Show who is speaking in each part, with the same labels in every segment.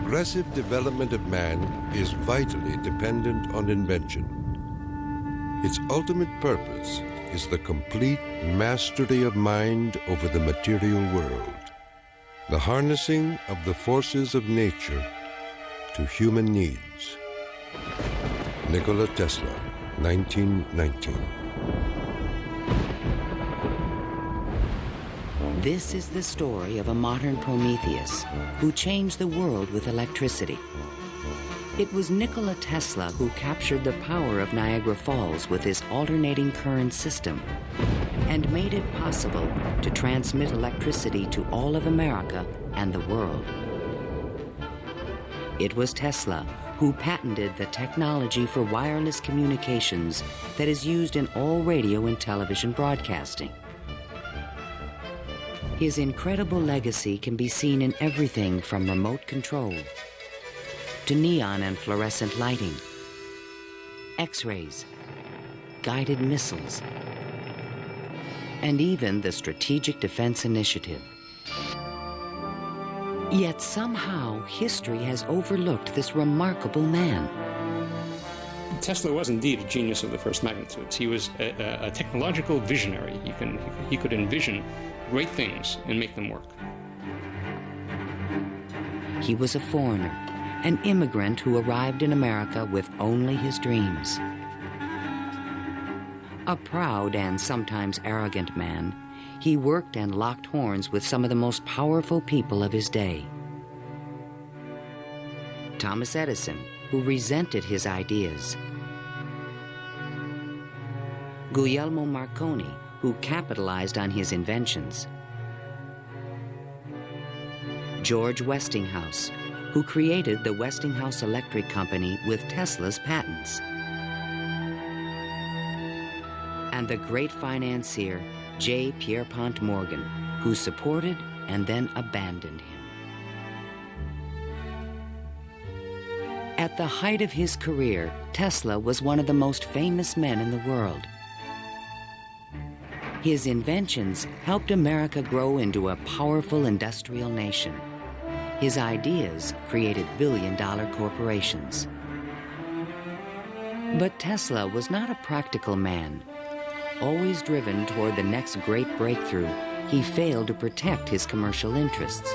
Speaker 1: progressive development of man is vitally dependent on invention. Its ultimate purpose is the complete mastery of mind over the material world, the harnessing of the forces of nature to human needs. Nikola Tesla, 1919.
Speaker 2: This is the story of a modern Prometheus who changed the world with electricity. It was Nikola Tesla who captured the power of Niagara Falls with his alternating current system and made it possible to transmit electricity to all of America and the world. It was Tesla who patented the technology for wireless communications that is used in all radio and television broadcasting. His incredible legacy can be seen in everything from remote control to neon and fluorescent lighting, X-rays, guided missiles, and even the Strategic Defense Initiative. Yet somehow history has overlooked this remarkable man.
Speaker 3: Tesla was indeed a genius of the first magnitude. He was a technological visionary. He could envision great things and make them work.
Speaker 2: He was a foreigner, an immigrant who arrived in America with only his dreams. A proud and sometimes arrogant man, he worked and locked horns with some of the most powerful people of his day. Thomas Edison, who resented his ideas. Guglielmo Marconi, who capitalized on his inventions. George Westinghouse, who created the Westinghouse Electric Company with Tesla's patents. And the great financier, J. Pierpont Morgan, who supported and then abandoned him. At the height of his career, Tesla was one of the most famous men in the world. His inventions helped America grow into a powerful industrial nation. His ideas created billion-dollar corporations. But Tesla was not a practical man. Always driven toward the next great breakthrough, he failed to protect his commercial interests.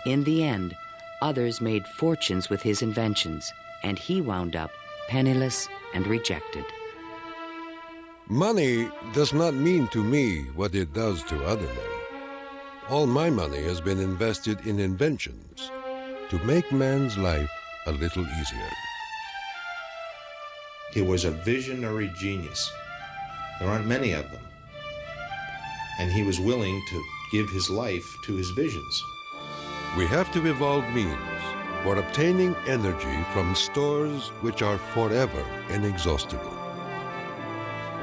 Speaker 2: In the end, others made fortunes with his inventions, and he wound up penniless and rejected.
Speaker 1: Money does not mean to me what it does to other men. All my money has been invested in inventions to make man's life a little easier.
Speaker 4: He was a visionary genius. There aren't many of them. And he was willing to give his life to his visions.
Speaker 1: We have to evolve means for obtaining energy from stores which are forever inexhaustible.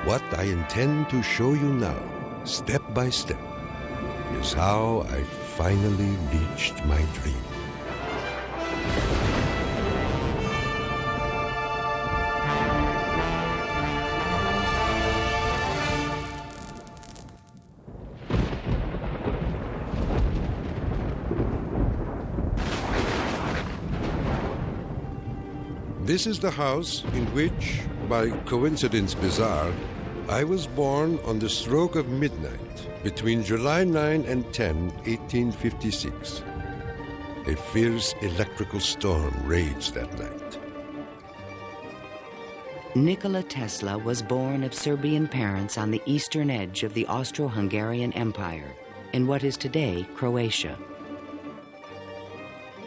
Speaker 1: What I intend to show you now, step by step, is how I finally reached my dream. This is the house in which, by coincidence bizarre, I was born on the stroke of midnight between July 9 and 10, 1856. A fierce electrical storm raged that night.
Speaker 2: Nikola Tesla was born of Serbian parents on the eastern edge of the Austro-Hungarian Empire, in what is today Croatia.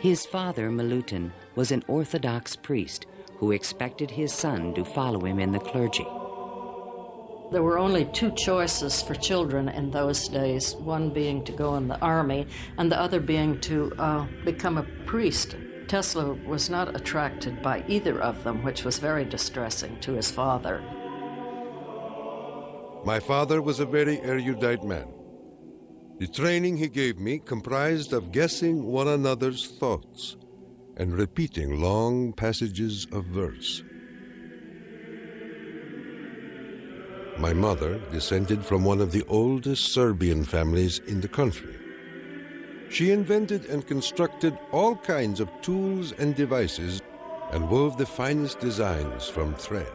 Speaker 2: His father, Milutin, was an Orthodox priest who expected his son to follow him in the clergy.
Speaker 5: There were only two choices for children in those days, one being to go in the army and the other being to become a priest. Tesla was not attracted by either of them, which was very distressing to his father.
Speaker 1: My father was a very erudite man. The training he gave me comprised of guessing one another's thoughts and repeating long passages of verse. My mother descended from one of the oldest Serbian families in the country. She invented and constructed all kinds of tools and devices and wove the finest designs from thread.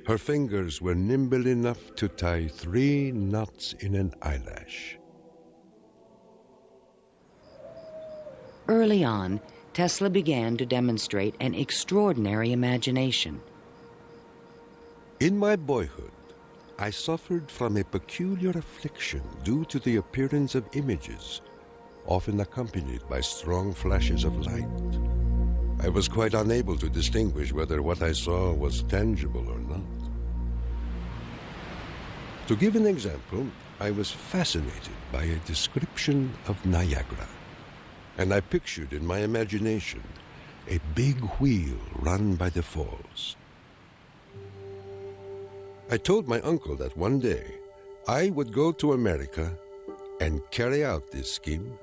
Speaker 1: Her fingers were nimble enough to tie 3 knots in an eyelash.
Speaker 2: Early on, Tesla began to demonstrate an extraordinary imagination.
Speaker 1: In my boyhood, I suffered from a peculiar affliction due to the appearance of images, often accompanied by strong flashes of light. I was quite unable to distinguish whether what I saw was tangible or not. To give an example, I was fascinated by a description of Niagara, and I pictured in my imagination a big wheel run by the falls. I told my uncle that one day I would go to America and carry out this scheme.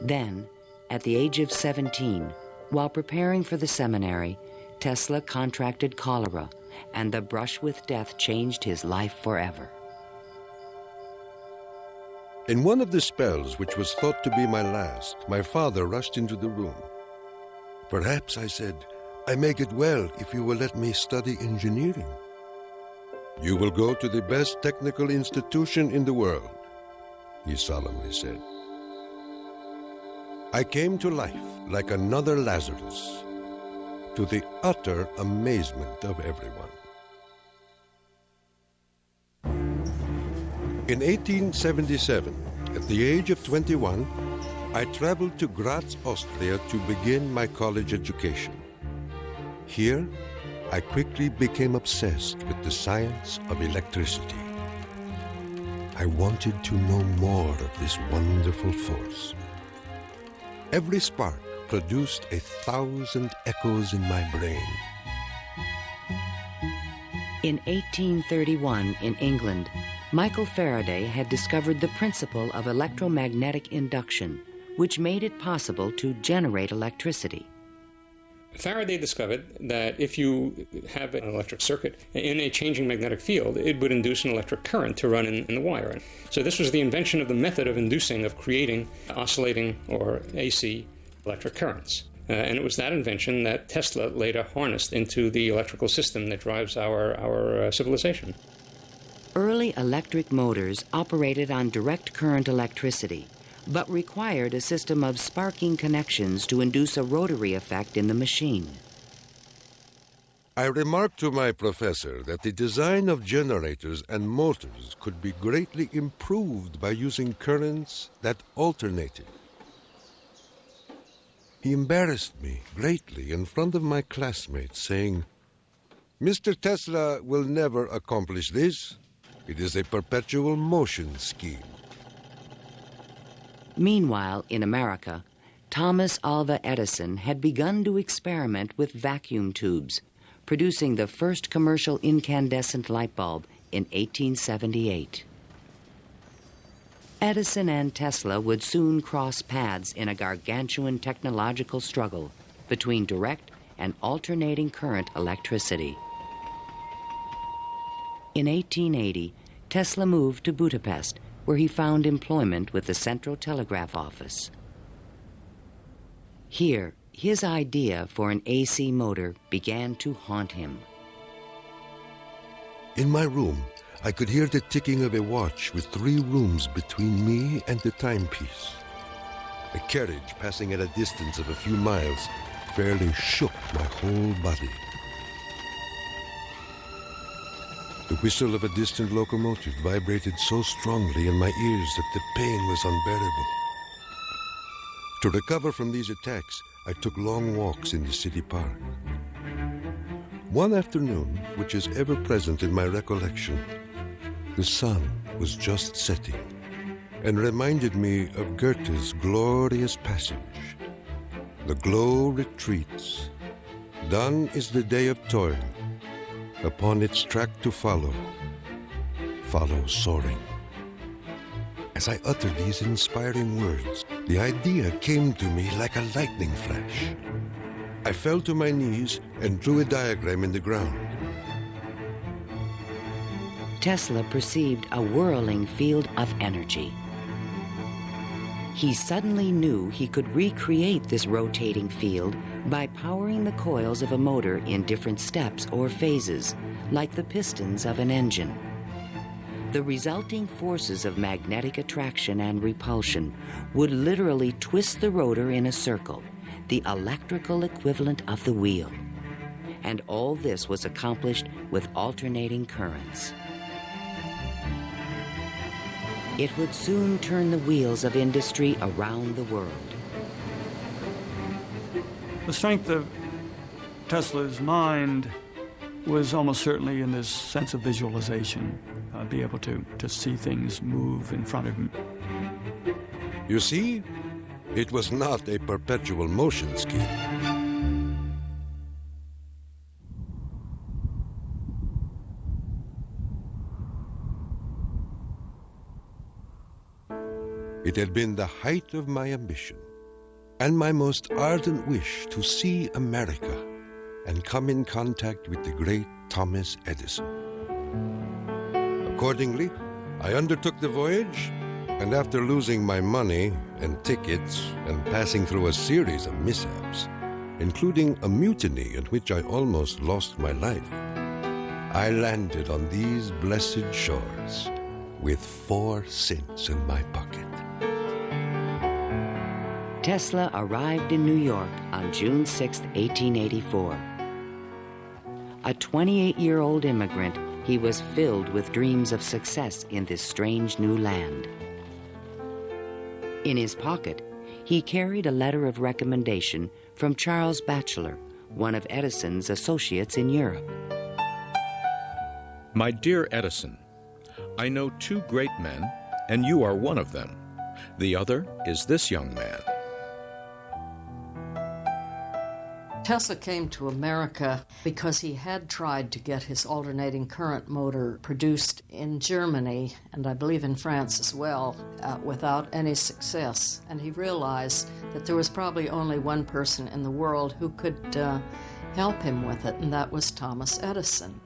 Speaker 2: Then, at the age of 17, while preparing for the seminary, Tesla contracted cholera, and the brush with death changed his life forever.
Speaker 1: In one of the spells, which was thought to be my last, my father rushed into the room. "Perhaps," I said, "I may get well if you will let me study engineering." "You will go to the best technical institution in the world," he solemnly said. I came to life like another Lazarus, to the utter amazement of everyone. In 1877, at the age of 21, I traveled to Graz, Austria to begin my college education. Here, I quickly became obsessed with the science of electricity. I wanted to know more of this wonderful force. Every spark produced 1,000 echoes in my brain.
Speaker 2: In 1831, in England, Michael Faraday had discovered the principle of electromagnetic induction, which made it possible to generate electricity.
Speaker 3: Faraday discovered that if you have an electric circuit in a changing magnetic field, it would induce an electric current to run in the wire. So this was the invention of the method of creating oscillating or AC electric currents. And it was that invention that Tesla later harnessed into the electrical system that drives our civilization.
Speaker 2: Early electric motors operated on direct current electricity, but required a system of sparking connections to induce a rotary effect in the machine.
Speaker 1: I remarked to my professor that the design of generators and motors could be greatly improved by using currents that alternated. He embarrassed me greatly in front of my classmates, saying, "Mr. Tesla will never accomplish this. It is a perpetual motion scheme."
Speaker 2: Meanwhile, in America, Thomas Alva Edison had begun to experiment with vacuum tubes, producing the first commercial incandescent light bulb in 1878. Edison and Tesla would soon cross paths in a gargantuan technological struggle between direct and alternating current electricity. In 1880, Tesla moved to Budapest, where he found employment with the Central Telegraph Office. Here, his idea for an AC motor began to haunt him.
Speaker 1: In my room, I could hear the ticking of a watch with 3 rooms between me and the timepiece. A carriage passing at a distance of a few miles fairly shook my whole body. The whistle of a distant locomotive vibrated so strongly in my ears that the pain was unbearable. To recover from these attacks, I took long walks in the city park. One afternoon, which is ever present in my recollection, the sun was just setting and reminded me of Goethe's glorious passage. The glow retreats. Done is the day of toil. Upon its track to follow soaring. As I uttered these inspiring words, the idea came to me like a lightning flash. I fell to my knees and drew a diagram in the ground.
Speaker 2: Tesla perceived a whirling field of energy. He suddenly knew he could recreate this rotating field by powering the coils of a motor in different steps or phases, like the pistons of an engine. The resulting forces of magnetic attraction and repulsion would literally twist the rotor in a circle, the electrical equivalent of the wheel. And all this was accomplished with alternating currents. It would soon turn the wheels of industry around the world.
Speaker 6: The strength of Tesla's mind was almost certainly in this sense of visualization, be able to see things move in front of him.
Speaker 1: You see, it was not a perpetual motion scheme. It had been the height of my ambition and my most ardent wish to see America and come in contact with the great Thomas Edison. Accordingly, I undertook the voyage, and after losing my money and tickets and passing through a series of mishaps, including a mutiny in which I almost lost my life, I landed on these blessed shores with 4 cents in my pocket.
Speaker 2: Tesla arrived in New York on June 6, 1884. A 28-year-old immigrant, he was filled with dreams of success in this strange new land. In his pocket, he carried a letter of recommendation from Charles Batchelor, one of Edison's associates in Europe.
Speaker 7: My dear Edison, I know 2 great men, and you are one of them. The other is this young man.
Speaker 5: Tesla came to America because he had tried to get his alternating current motor produced in Germany, and I believe in France as well, without any success. And he realized that there was probably only one person in the world who could help him with it, and that was Thomas Edison.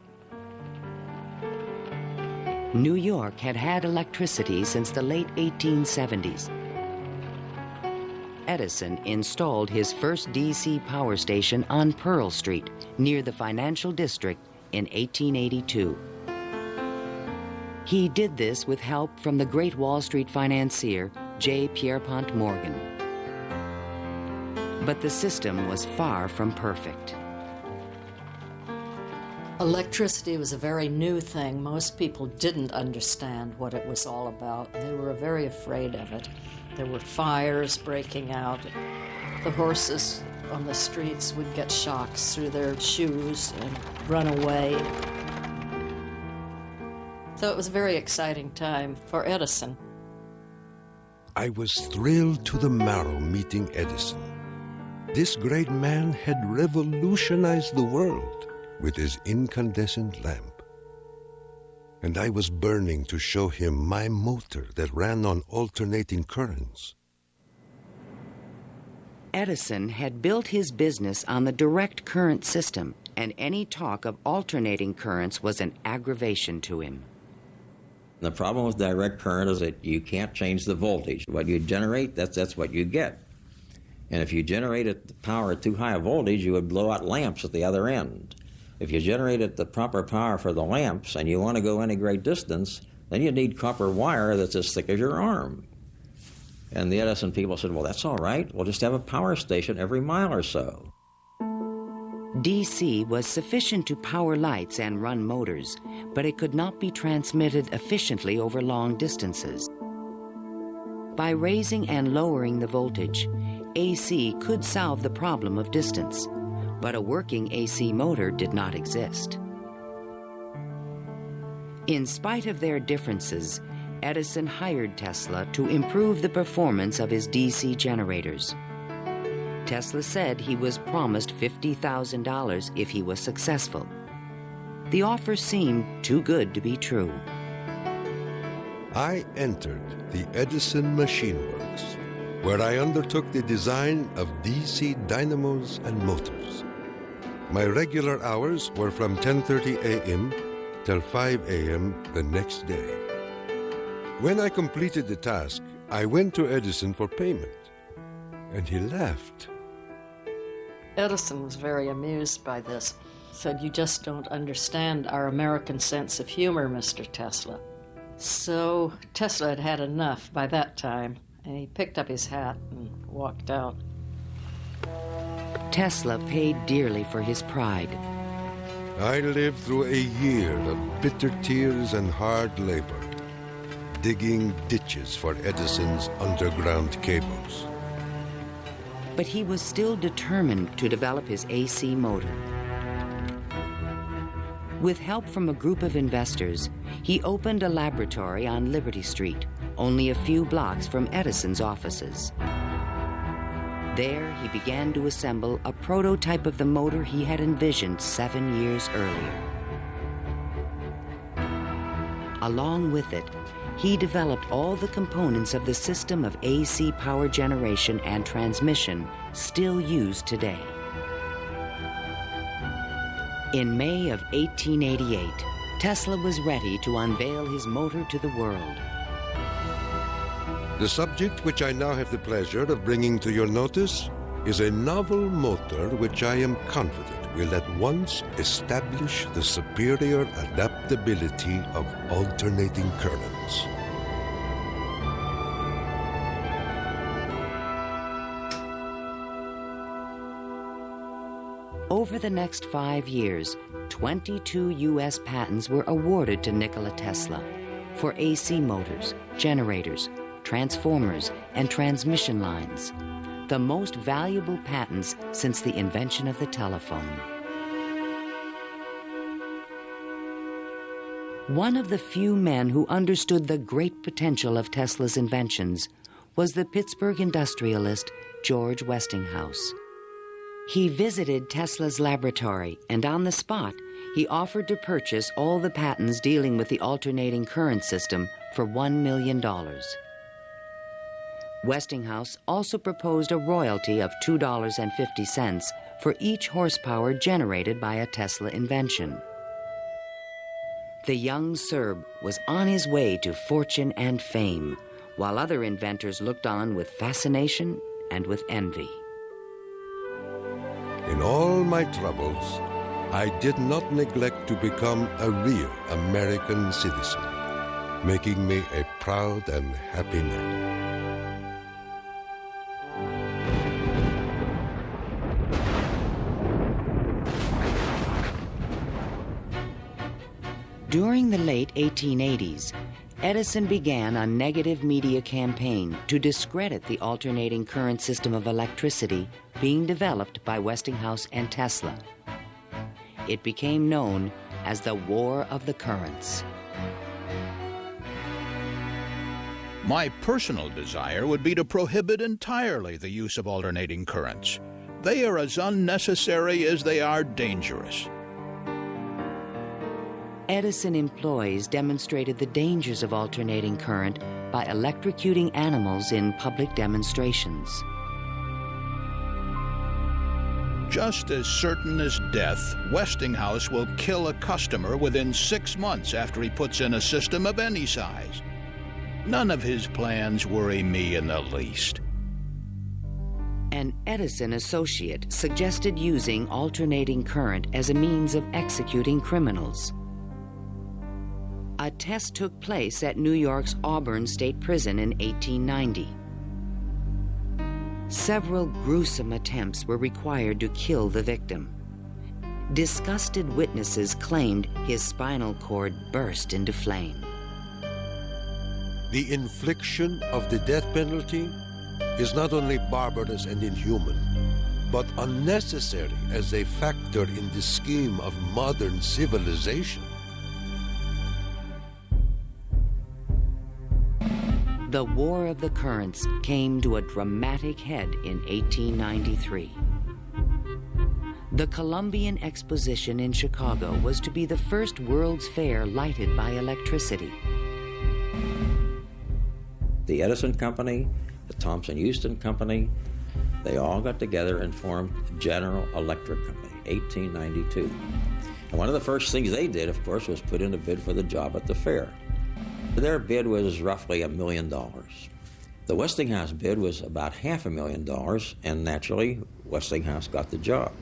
Speaker 2: New York had had electricity since the late 1870s. Edison installed his first DC power station on Pearl Street, near the financial district, in 1882. He did this with help from the great Wall Street financier, J. Pierpont Morgan. But the system was far from perfect.
Speaker 5: Electricity was a very new thing. Most people didn't understand what it was all about. They were very afraid of it. There were fires breaking out. The horses on the streets would get shocks through their shoes and run away. So it was a very exciting time for Edison.
Speaker 1: I was thrilled to the marrow meeting Edison. This great man had revolutionized the world with his incandescent lamp. And I was burning to show him my motor that ran on alternating currents.
Speaker 2: Edison had built his business on the direct current system, and any talk of alternating currents was an aggravation to him.
Speaker 8: The problem with direct current is that you can't change the voltage. What you generate, that's what you get. And if you generated the power at too high a voltage, you would blow out lamps at the other end. If you generated the proper power for the lamps and you want to go any great distance, then you need copper wire that's as thick as your arm. And the Edison people said, well, that's all right. We'll just have a power station every mile or so.
Speaker 2: DC was sufficient to power lights and run motors, but it could not be transmitted efficiently over long distances. By raising and lowering the voltage, AC could solve the problem of distance, but a working AC motor did not exist. In spite of their differences, Edison hired Tesla to improve the performance of his DC generators. Tesla said he was promised $50,000 if he was successful. The offer seemed too good to be true.
Speaker 1: I entered the Edison Machine Works, where I undertook the design of DC dynamos and motors. My regular hours were from 10:30 a.m. till 5 a.m. the next day. When I completed the task, I went to Edison for payment, and he laughed.
Speaker 5: Edison was very amused by this. Said, "You just don't understand our American sense of humor, Mr. Tesla." So Tesla had had enough by that time, and he picked up his hat and walked out.
Speaker 2: Tesla paid dearly for his pride.
Speaker 1: I lived through a year of bitter tears and hard labor, digging ditches for Edison's underground cables.
Speaker 2: But he was still determined to develop his AC motor. With help from a group of investors, he opened a laboratory on Liberty Street, only a few blocks from Edison's offices. There, he began to assemble a prototype of the motor he had envisioned 7 years earlier. Along with it, he developed all the components of the system of AC power generation and transmission still used today. In May of 1888, Tesla was ready to unveil his motor to the world.
Speaker 1: The subject which I now have the pleasure of bringing to your notice is a novel motor which I am confident will at once establish the superior adaptability of alternating currents.
Speaker 2: Over the next 5 years, 22 U.S. patents were awarded to Nikola Tesla for AC motors, generators, transformers, and transmission lines, the most valuable patents since the invention of the telephone. One of the few men who understood the great potential of Tesla's inventions was the Pittsburgh industrialist George Westinghouse. He visited Tesla's laboratory, and on the spot, he offered to purchase all the patents dealing with the alternating current system for $1 million. Westinghouse also proposed a royalty of $2.50 for each horsepower generated by a Tesla invention. The young Serb was on his way to fortune and fame, while other inventors looked on with fascination and with envy.
Speaker 1: In all my troubles, I did not neglect to become a real American citizen, making me a proud and happy man.
Speaker 2: During the late 1880s, Edison began a negative media campaign to discredit the alternating current system of electricity being developed by Westinghouse and Tesla. It became known as the War of the Currents.
Speaker 9: My personal desire would be to prohibit entirely the use of alternating currents. They are as unnecessary as they are dangerous.
Speaker 2: Edison employees demonstrated the dangers of alternating current by electrocuting animals in public demonstrations.
Speaker 9: Just as certain as death, Westinghouse will kill a customer within 6 months after he puts in a system of any size. None of his plans worry me in the least.
Speaker 2: An Edison associate suggested using alternating current as a means of executing criminals. A test took place at New York's Auburn State Prison in 1890. Several gruesome attempts were required to kill the victim. Disgusted witnesses claimed his spinal cord burst into flame.
Speaker 1: The infliction of the death penalty is not only barbarous and inhuman, but unnecessary as a factor in the scheme of modern civilization.
Speaker 2: The War of the Currents came to a dramatic head in 1893. The Columbian Exposition in Chicago was to be the first World's Fair lighted by electricity.
Speaker 8: The Edison Company, the Thomson-Houston Company, they all got together and formed General Electric Company, 1892. And one of the first things they did, of course, was put in a bid for the job at the fair. Their bid was roughly $1 million. The Westinghouse bid was about $500,000, and naturally, Westinghouse got the job.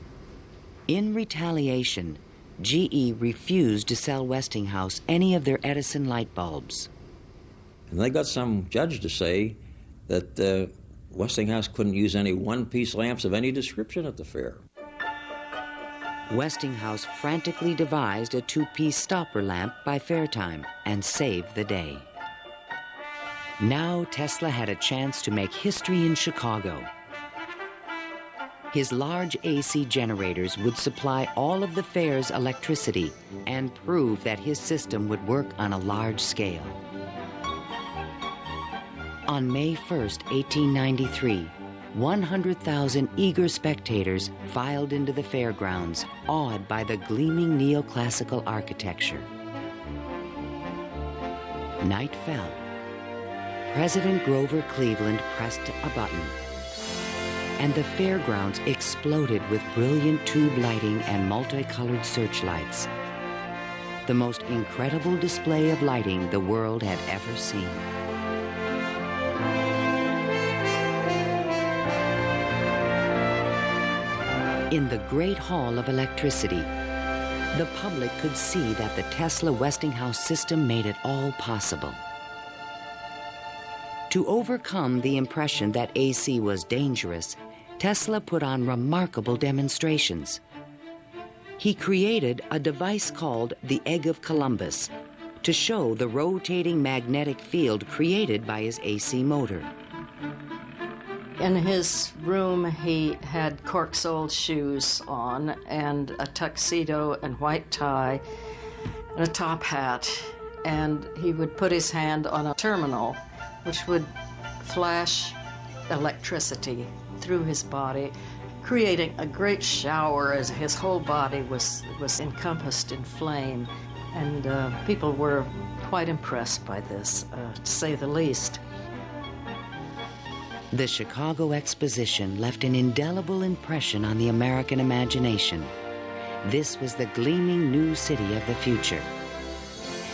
Speaker 2: In retaliation, GE refused to sell Westinghouse any of their Edison light bulbs.
Speaker 8: And they got some judge to say that Westinghouse couldn't use any one-piece lamps of any description at the fair.
Speaker 2: Westinghouse frantically devised a two-piece stopper lamp by fair time and saved the day. Now Tesla had a chance to make history in Chicago. His large AC generators would supply all of the fair's electricity and prove that his system would work on a large scale. On May 1st, 1893, 100,000 eager spectators filed into the fairgrounds, awed by the gleaming neoclassical architecture. Night fell. President Grover Cleveland pressed a button, and the fairgrounds exploded with brilliant tube lighting and multicolored searchlights. The most incredible display of lighting the world had ever seen. In the Great Hall of Electricity, the public could see that the Tesla Westinghouse system made it all possible. To overcome the impression that AC was dangerous, Tesla put on remarkable demonstrations. He created a device called the Egg of Columbus to show the rotating magnetic field created by his AC motor.
Speaker 5: In his room, he had cork-soled shoes on and a tuxedo and white tie and a top hat, and he would put his hand on a terminal which would flash electricity through his body, creating a great shower as his whole body was encompassed in flame. And people were quite impressed by this, to say the least.
Speaker 2: The Chicago Exposition left an indelible impression on the American imagination. This was the gleaming new city of the future,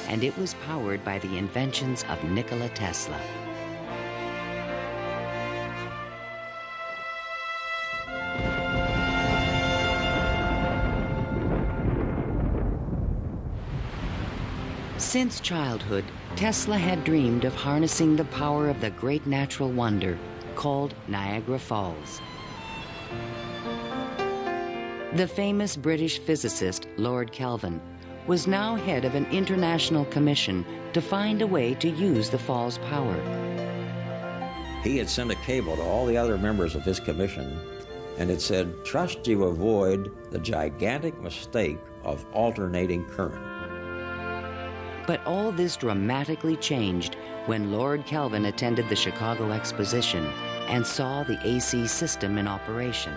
Speaker 2: and it was powered by the inventions of Nikola Tesla. Since childhood, Tesla had dreamed of harnessing the power of the great natural wonder called Niagara Falls. The famous British physicist Lord Kelvin was now head of an international commission to find a way to use the fall's power.
Speaker 8: He had sent a cable to all the other members of his commission, and it said, "Trust you avoid the gigantic mistake of alternating current."
Speaker 2: But all this dramatically changed when Lord Kelvin attended the Chicago Exposition and saw the AC system in operation.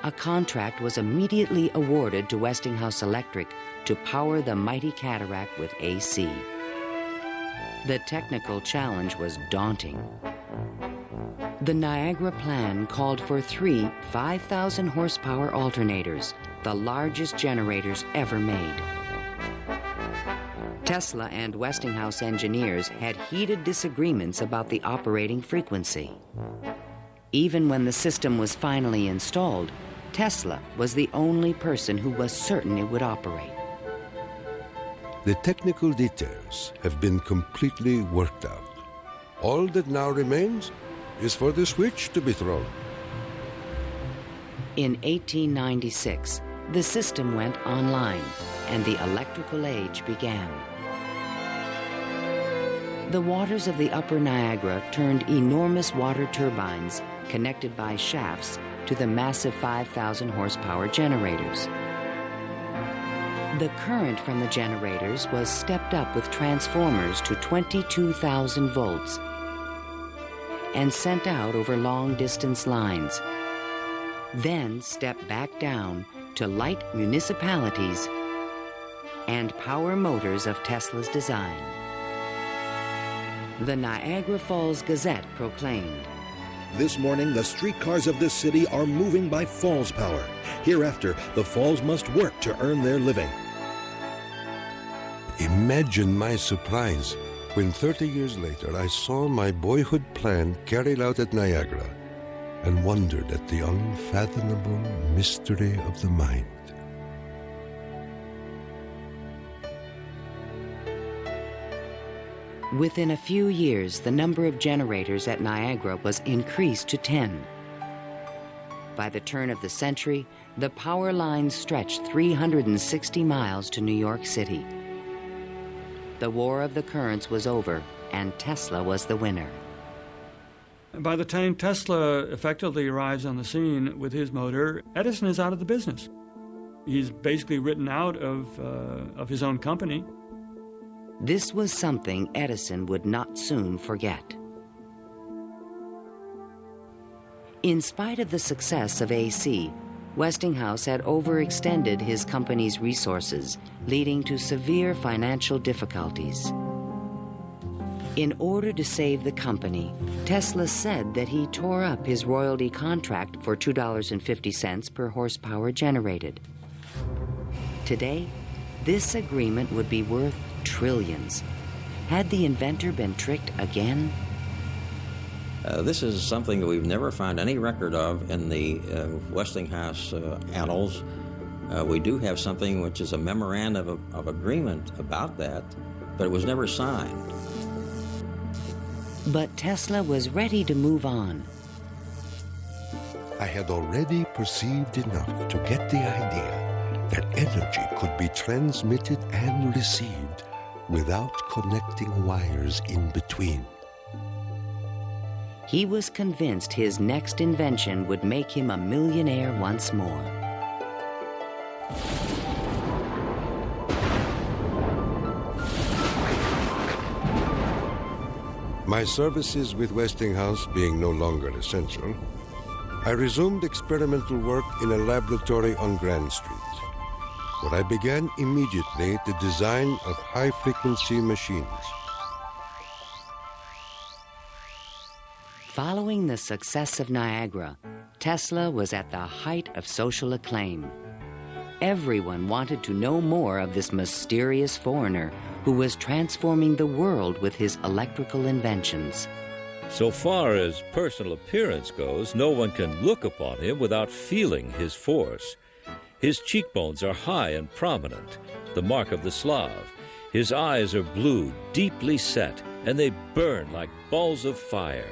Speaker 2: A contract was immediately awarded to Westinghouse Electric to power the mighty cataract with AC. The technical challenge was daunting. The Niagara plan called for 3 5,000 horsepower alternators, the largest generators ever made. Tesla and Westinghouse engineers had heated disagreements about the operating frequency. Even when the system was finally installed, Tesla was the only person who was certain it would operate.
Speaker 1: The technical details have been completely worked out. All that now remains is for the switch to be thrown.
Speaker 2: In 1896, the system went online and the electrical age began. The waters of the upper Niagara turned enormous water turbines connected by shafts to the massive 5,000 horsepower generators. The current from the generators was stepped up with transformers to 22,000 volts and sent out over long-distance lines, then stepped back down to light municipalities and power motors of Tesla's design. The Niagara Falls Gazette proclaimed,
Speaker 10: This morning, the streetcars of this city are moving by Falls power. Hereafter, the Falls must work to earn their living.
Speaker 1: Imagine my surprise when 30 years later I saw my boyhood plan carried out at Niagara and wondered at the unfathomable mystery of the mind.
Speaker 2: Within a few years, the number of generators at Niagara was increased to 10. By the turn of the century, the power lines stretched 360 miles to New York City. The War of the Currents was over, and Tesla was the winner.
Speaker 6: By the time Tesla effectively arrives on the scene with his motor, Edison is out of the business. He's basically written out of his own company.
Speaker 2: This was something Edison would not soon forget. In spite of the success of AC, Westinghouse had overextended his company's resources, leading to severe financial difficulties. In order to save the company, Tesla said that he tore up his royalty contract for $2.50 per horsepower generated. Today, this agreement would be worth trillions. Had the inventor been tricked again?
Speaker 8: This is something that we've never found any record of in the Westinghouse annals. We do have something which is a memorandum of agreement about that, but it was never signed.
Speaker 2: But Tesla was ready to move on.
Speaker 1: I had already perceived enough to get the idea that energy could be transmitted and received without connecting wires in between.
Speaker 2: He was convinced his next invention would make him a millionaire once more.
Speaker 1: My services with Westinghouse being no longer essential, I resumed experimental work in a laboratory on Grand Street, where I began immediately the design of high-frequency machines.
Speaker 2: Following the success of Niagara, Tesla was at the height of social acclaim. Everyone wanted to know more of this mysterious foreigner who was transforming the world with his electrical inventions.
Speaker 11: So far as personal appearance goes, no one can look upon him without feeling his force. His cheekbones are high and prominent, the mark of the Slav. His eyes are blue, deeply set, and they burn like balls of fire.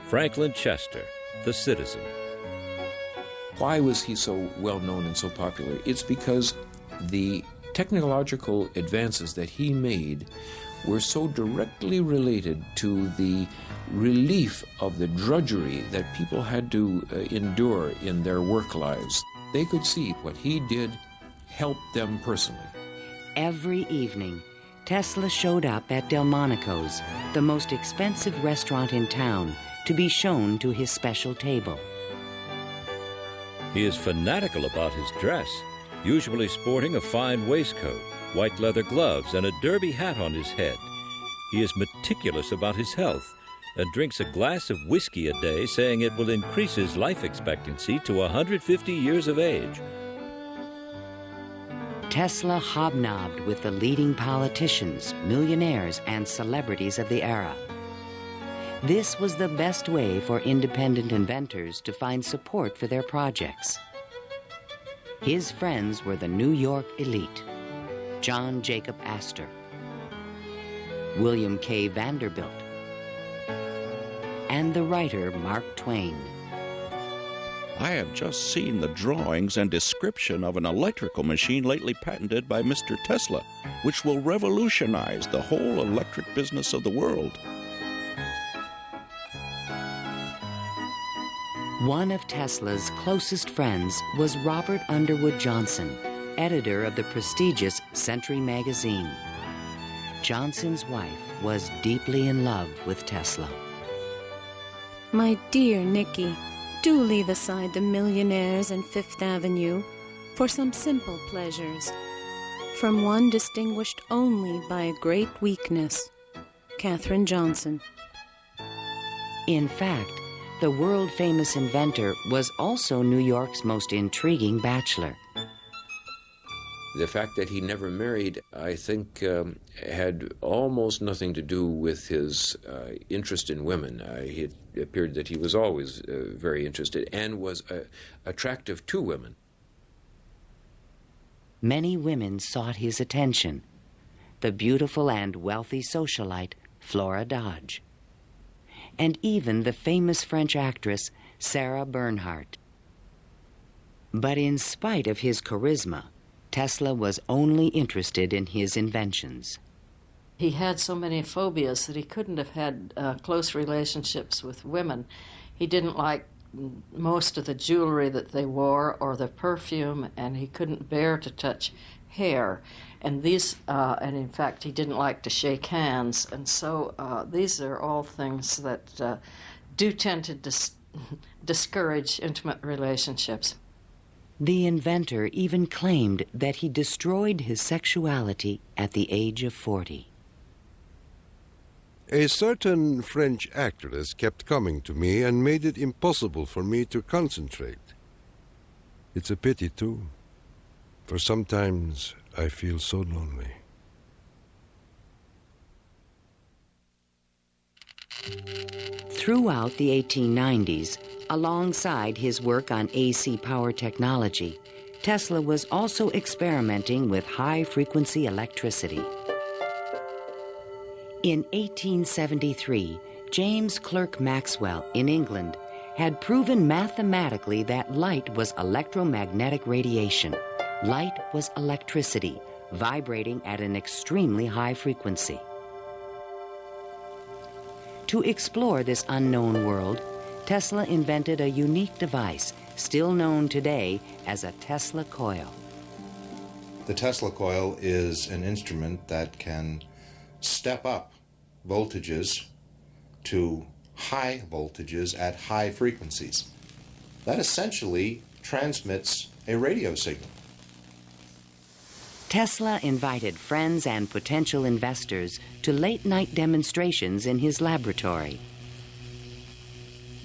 Speaker 11: Franklin Chester, the Citizen.
Speaker 12: Why was he so well known and so popular? It's because the technological advances that he made were so directly related to the relief of the drudgery that people had to endure in their work lives. They could see what he did helped them personally.
Speaker 2: Every evening, Tesla showed up at Delmonico's, the most expensive restaurant in town, to be shown to his special table.
Speaker 11: He is fanatical about his dress, usually sporting a fine waistcoat, white leather gloves, and a derby hat on his head. He is meticulous about his health and drinks a glass of whiskey a day, saying it will increase his life expectancy to 150 years of age.
Speaker 2: Tesla hobnobbed with the leading politicians, millionaires, and celebrities of the era. This was the best way for independent inventors to find support for their projects. His friends were the New York elite, John Jacob Astor, William K. Vanderbilt, and the writer Mark Twain.
Speaker 13: I have just seen the drawings and description of an electrical machine lately patented by Mr. Tesla, which will revolutionize the whole electric business of the world.
Speaker 2: One of Tesla's closest friends was Robert Underwood Johnson, editor of the prestigious Century magazine. Johnson's wife was deeply in love with Tesla.
Speaker 14: My dear Nicky, do leave aside the millionaires and Fifth Avenue for some simple pleasures, from one distinguished only by a great weakness, Katherine Johnson.
Speaker 2: In fact, the world-famous inventor was also New York's most intriguing bachelor.
Speaker 12: The fact that he never married, I think, had almost nothing to do with his interest in women. It appeared that he was always very interested and was attractive to women.
Speaker 2: Many women sought his attention. The beautiful and wealthy socialite Flora Dodge, and even the famous French actress Sarah Bernhardt. But in spite of his charisma, Tesla was only interested in his inventions.
Speaker 5: He had so many phobias that he couldn't have had close relationships with women. He didn't like most of the jewelry that they wore or the perfume, and he couldn't bear to touch hair. And and in fact, he didn't like to shake hands. And so these are all things that do tend to discourage intimate relationships.
Speaker 2: The inventor even claimed that he destroyed his sexuality at the age of 40.
Speaker 1: A certain French actress kept coming to me and made it impossible for me to concentrate. It's a pity, too, for sometimes I feel so lonely.
Speaker 2: Throughout the 1890s, alongside his work on AC power technology, Tesla was also experimenting with high-frequency electricity. In 1873, James Clerk Maxwell in England had proven mathematically that light was electromagnetic radiation. Light was electricity, vibrating at an extremely high frequency. To explore this unknown world, Tesla invented a unique device, still known today as a Tesla coil.
Speaker 4: The Tesla coil is an instrument that can step up voltages to high voltages at high frequencies. That essentially transmits a radio signal.
Speaker 2: Tesla invited friends and potential investors to late-night demonstrations in his laboratory.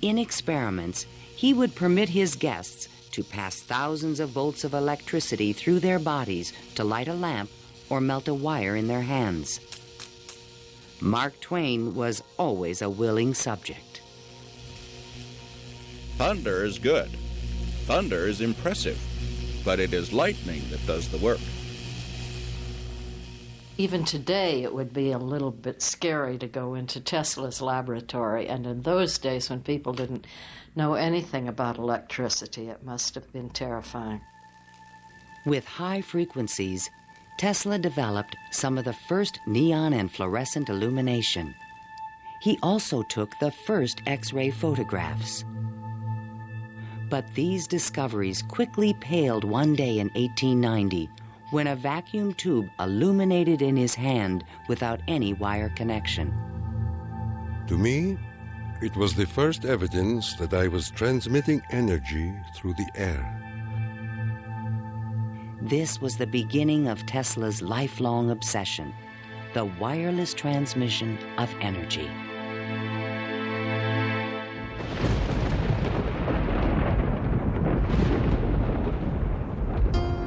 Speaker 2: In experiments, he would permit his guests to pass thousands of volts of electricity through their bodies to light a lamp or melt a wire in their hands. Mark Twain was always a willing subject.
Speaker 13: Thunder is good. Thunder is impressive. But it is lightning that does the work.
Speaker 5: Even today, it would be a little bit scary to go into Tesla's laboratory, and in those days when people didn't know anything about electricity, it must have been terrifying.
Speaker 2: With high frequencies, Tesla developed some of the first neon and fluorescent illumination. He also took the first X-ray photographs. But these discoveries quickly paled one day in 1890 when a vacuum tube illuminated in his hand without any wire connection.
Speaker 1: To me, it was the first evidence that I was transmitting energy through the air.
Speaker 2: This was the beginning of Tesla's lifelong obsession, the wireless transmission of energy.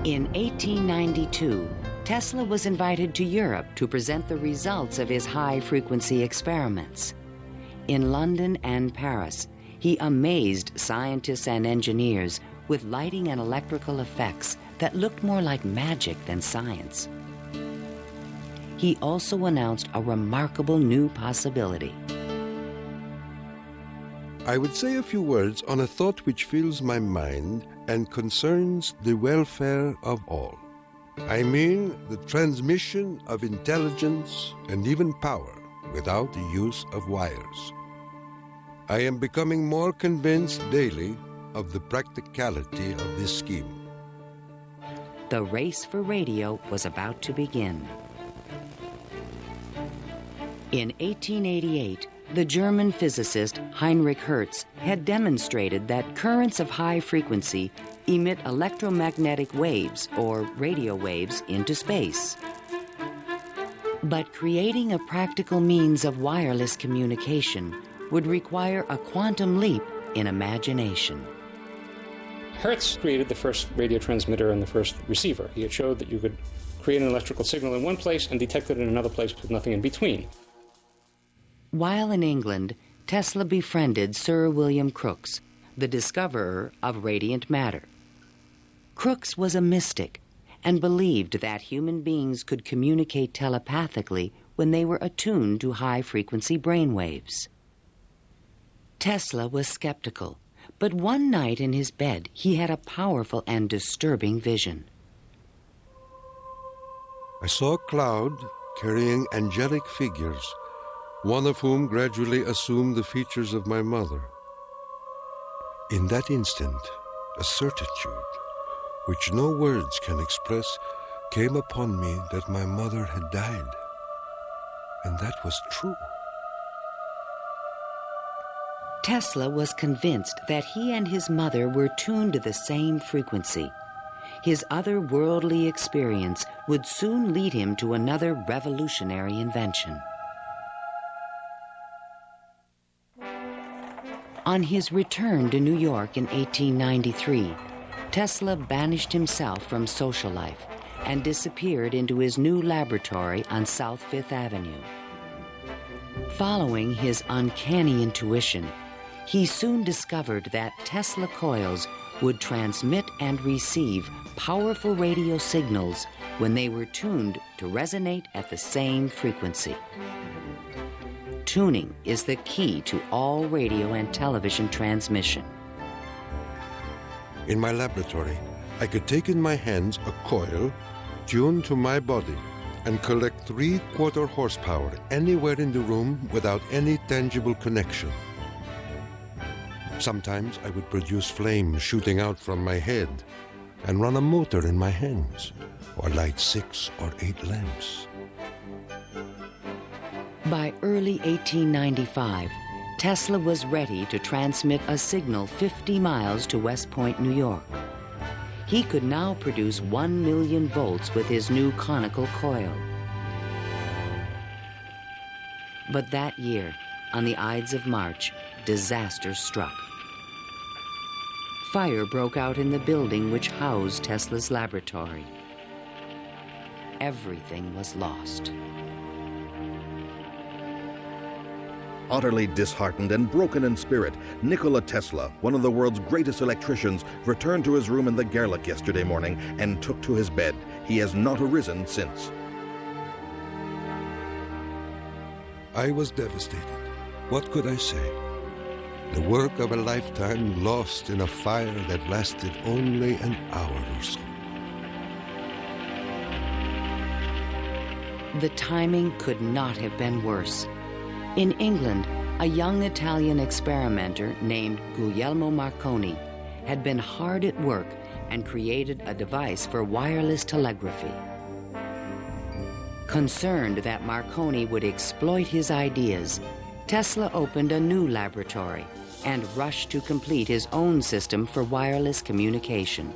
Speaker 2: In 1892, Tesla was invited to Europe to present the results of his high-frequency experiments. In London and Paris, he amazed scientists and engineers with lighting and electrical effects that looked more like magic than science. He also announced a remarkable new possibility.
Speaker 1: I would say a few words on a thought which fills my mind and concerns the welfare of all. I mean the transmission of intelligence and even power without the use of wires. I am becoming more convinced daily of the practicality of this scheme.
Speaker 2: The race for radio was about to begin. In 1888, the German physicist Heinrich Hertz had demonstrated that currents of high frequency emit electromagnetic waves, or radio waves, into space. But creating a practical means of wireless communication would require a quantum leap in imagination.
Speaker 3: Hertz created the first radio transmitter and the first receiver. He had showed that you could create an electrical signal in one place and detect it in another place with nothing in between.
Speaker 2: While in England, Tesla befriended Sir William Crookes, the discoverer of radiant matter. Crookes was a mystic and believed that human beings could communicate telepathically when they were attuned to high-frequency brainwaves. Tesla was skeptical, but one night in his bed he had a powerful and disturbing vision.
Speaker 1: I saw a cloud carrying angelic figures, one of whom gradually assumed the features of my mother. In that instant, a certitude, which no words can express, came upon me that my mother had died. And that was true.
Speaker 2: Tesla was convinced that he and his mother were tuned to the same frequency. His otherworldly experience would soon lead him to another revolutionary invention. On his return to New York in 1893, Tesla banished himself from social life and disappeared into his new laboratory on South Fifth Avenue. Following his uncanny intuition, he soon discovered that Tesla coils would transmit and receive powerful radio signals when they were tuned to resonate at the same frequency. Tuning is the key to all radio and television transmission.
Speaker 1: In my laboratory, I could take in my hands a coil tuned to my body and collect 3/4 horsepower anywhere in the room without any tangible connection. Sometimes I would produce flames shooting out from my head and run a motor in my hands, or light 6 or 8 lamps.
Speaker 2: By early 1895, Tesla was ready to transmit a signal 50 miles to West Point, New York. He could now produce 1 million volts with his new conical coil. But that year, on the Ides of March, disaster struck. Fire broke out in the building which housed Tesla's laboratory. Everything was lost.
Speaker 10: Utterly disheartened and broken in spirit, Nikola Tesla, one of the world's greatest electricians, returned to his room in the Gerlach yesterday morning and took to his bed. He has not arisen since.
Speaker 1: I was devastated. What could I say? The work of a lifetime lost in a fire that lasted only an hour or so.
Speaker 2: The timing could not have been worse. In England, a young Italian experimenter named Guglielmo Marconi had been hard at work and created a device for wireless telegraphy. Concerned that Marconi would exploit his ideas, Tesla opened a new laboratory and rushed to complete his own system for wireless communication.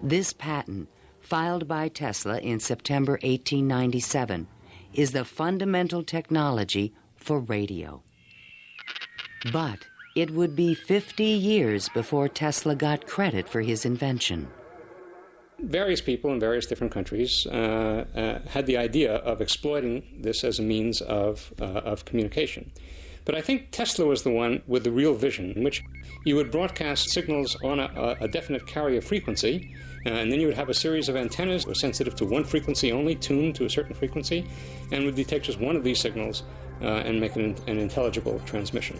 Speaker 2: This patent, filed by Tesla in September 1897, is the fundamental technology for radio. But it would be 50 years before Tesla got credit for his invention.
Speaker 3: Various people in various different countries had the idea of exploiting this as a means of communication. But I think Tesla was the one with the real vision, in which you would broadcast signals on a definite carrier frequency, and then you would have a series of antennas that were sensitive to one frequency only, tuned to a certain frequency, and would detect just one of these signals and make an intelligible transmission.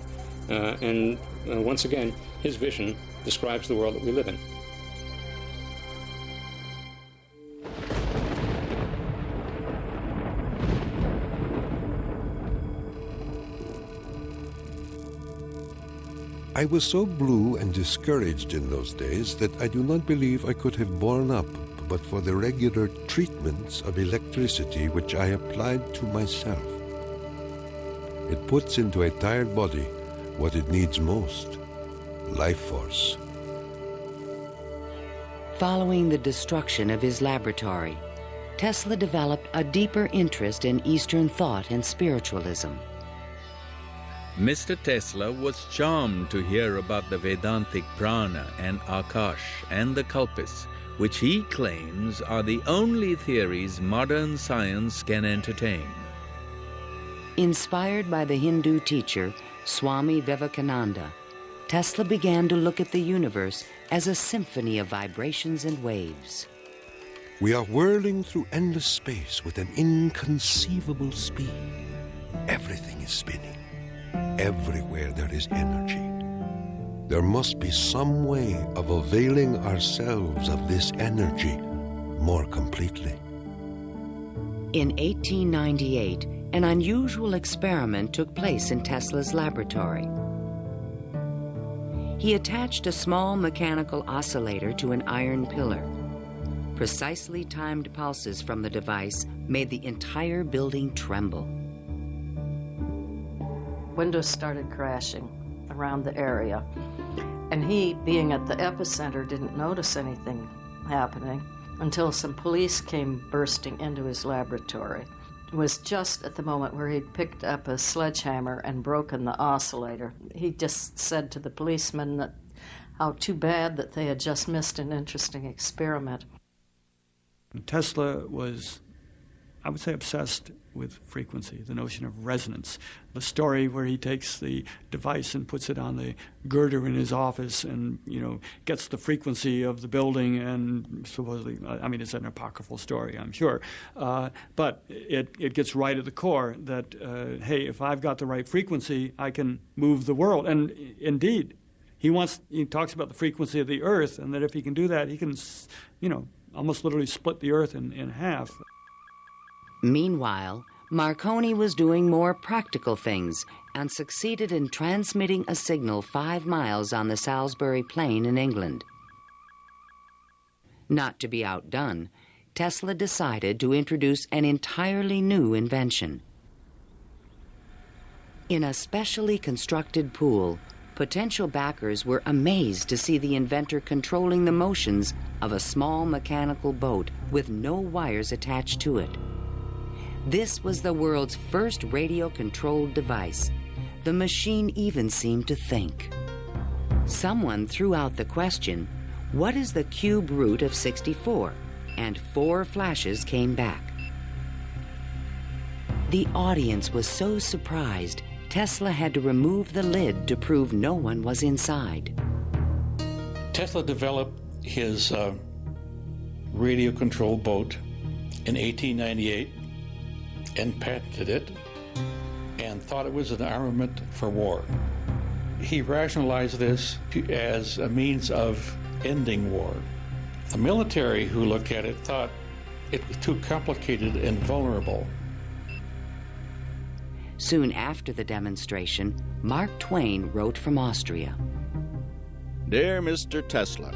Speaker 3: Once again, his vision describes the world that we live in.
Speaker 1: I was so blue and discouraged in those days that I do not believe I could have borne up but for the regular treatments of electricity which I applied to myself. It puts into a tired body what it needs most, life force.
Speaker 2: Following the destruction of his laboratory, Tesla developed a deeper interest in Eastern thought and spiritualism.
Speaker 15: Mr. Tesla was charmed to hear about the Vedantic prana and Akash and the Kalpis, which he claims are the only theories modern science can entertain.
Speaker 2: Inspired by the Hindu teacher Swami Vivekananda, Tesla began to look at the universe as a symphony of vibrations and waves.
Speaker 1: We are whirling through endless space with an inconceivable speed. Everything is spinning. Everywhere there is energy. There must be some way of availing ourselves of this energy more completely.
Speaker 2: In 1898, an unusual experiment took place in Tesla's laboratory. He attached a small mechanical oscillator to an iron pillar. Precisely timed pulses from the device made the entire building tremble.
Speaker 5: Windows started crashing around the area, and he, being at the epicenter, didn't notice anything happening until some police came bursting into his laboratory. It was just at the moment where he'd picked up a sledgehammer and broken the oscillator. He just said to the policemen that how too bad that they had just missed an interesting experiment.
Speaker 6: Tesla was, I would say, obsessed with frequency, the notion of resonance. The story where he takes the device and puts it on the girder in his office and, gets the frequency of the building and supposedly, it's an apocryphal story, I'm sure, but it gets right at the core that, hey, if I've got the right frequency, I can move the world. And indeed, he talks about the frequency of the earth, and that if he can do that, he can, almost literally split the earth in half.
Speaker 2: Meanwhile, Marconi was doing more practical things and succeeded in transmitting a signal 5 miles on the Salisbury Plain in England. Not to be outdone, Tesla decided to introduce an entirely new invention. In a specially constructed pool, potential backers were amazed to see the inventor controlling the motions of a small mechanical boat with no wires attached to it. This was the world's first radio-controlled device. The machine even seemed to think. Someone threw out the question, what is the cube root of 64? And 4 flashes came back. The audience was so surprised, Tesla had to remove the lid to prove no one was inside.
Speaker 16: Tesla developed his radio-controlled boat in 1898 and patented it and thought it was an armament for war. He rationalized this as a means of ending war. The military who looked at it thought it was too complicated and vulnerable.
Speaker 2: Soon after the demonstration, Mark Twain wrote from Austria.
Speaker 13: Dear Mr. Tesla,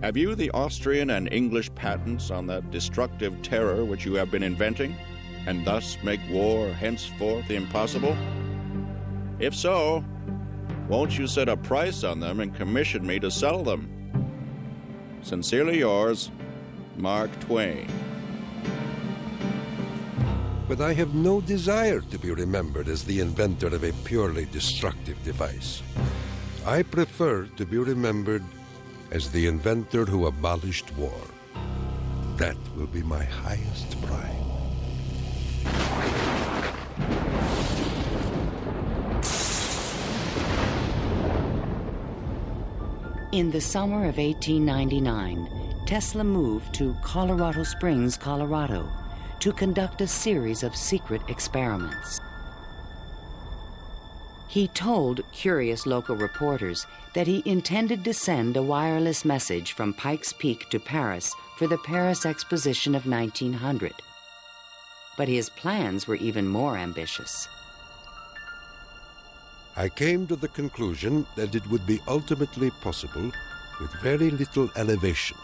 Speaker 13: have you the Austrian and English patents on that destructive terror which you have been inventing, and thus make war henceforth impossible? If so, won't you set a price on them and commission me to sell them? Sincerely yours, Mark Twain.
Speaker 1: But I have no desire to be remembered as the inventor of a purely destructive device. I prefer to be remembered as the inventor who abolished war. That will be my highest pride.
Speaker 2: In the summer of 1899, Tesla moved to Colorado Springs, Colorado, to conduct a series of secret experiments. He told curious local reporters that he intended to send a wireless message from Pikes Peak to Paris for the Paris Exposition of 1900. But his plans were even more ambitious.
Speaker 1: I came to the conclusion that it would be ultimately possible, with very little elevation,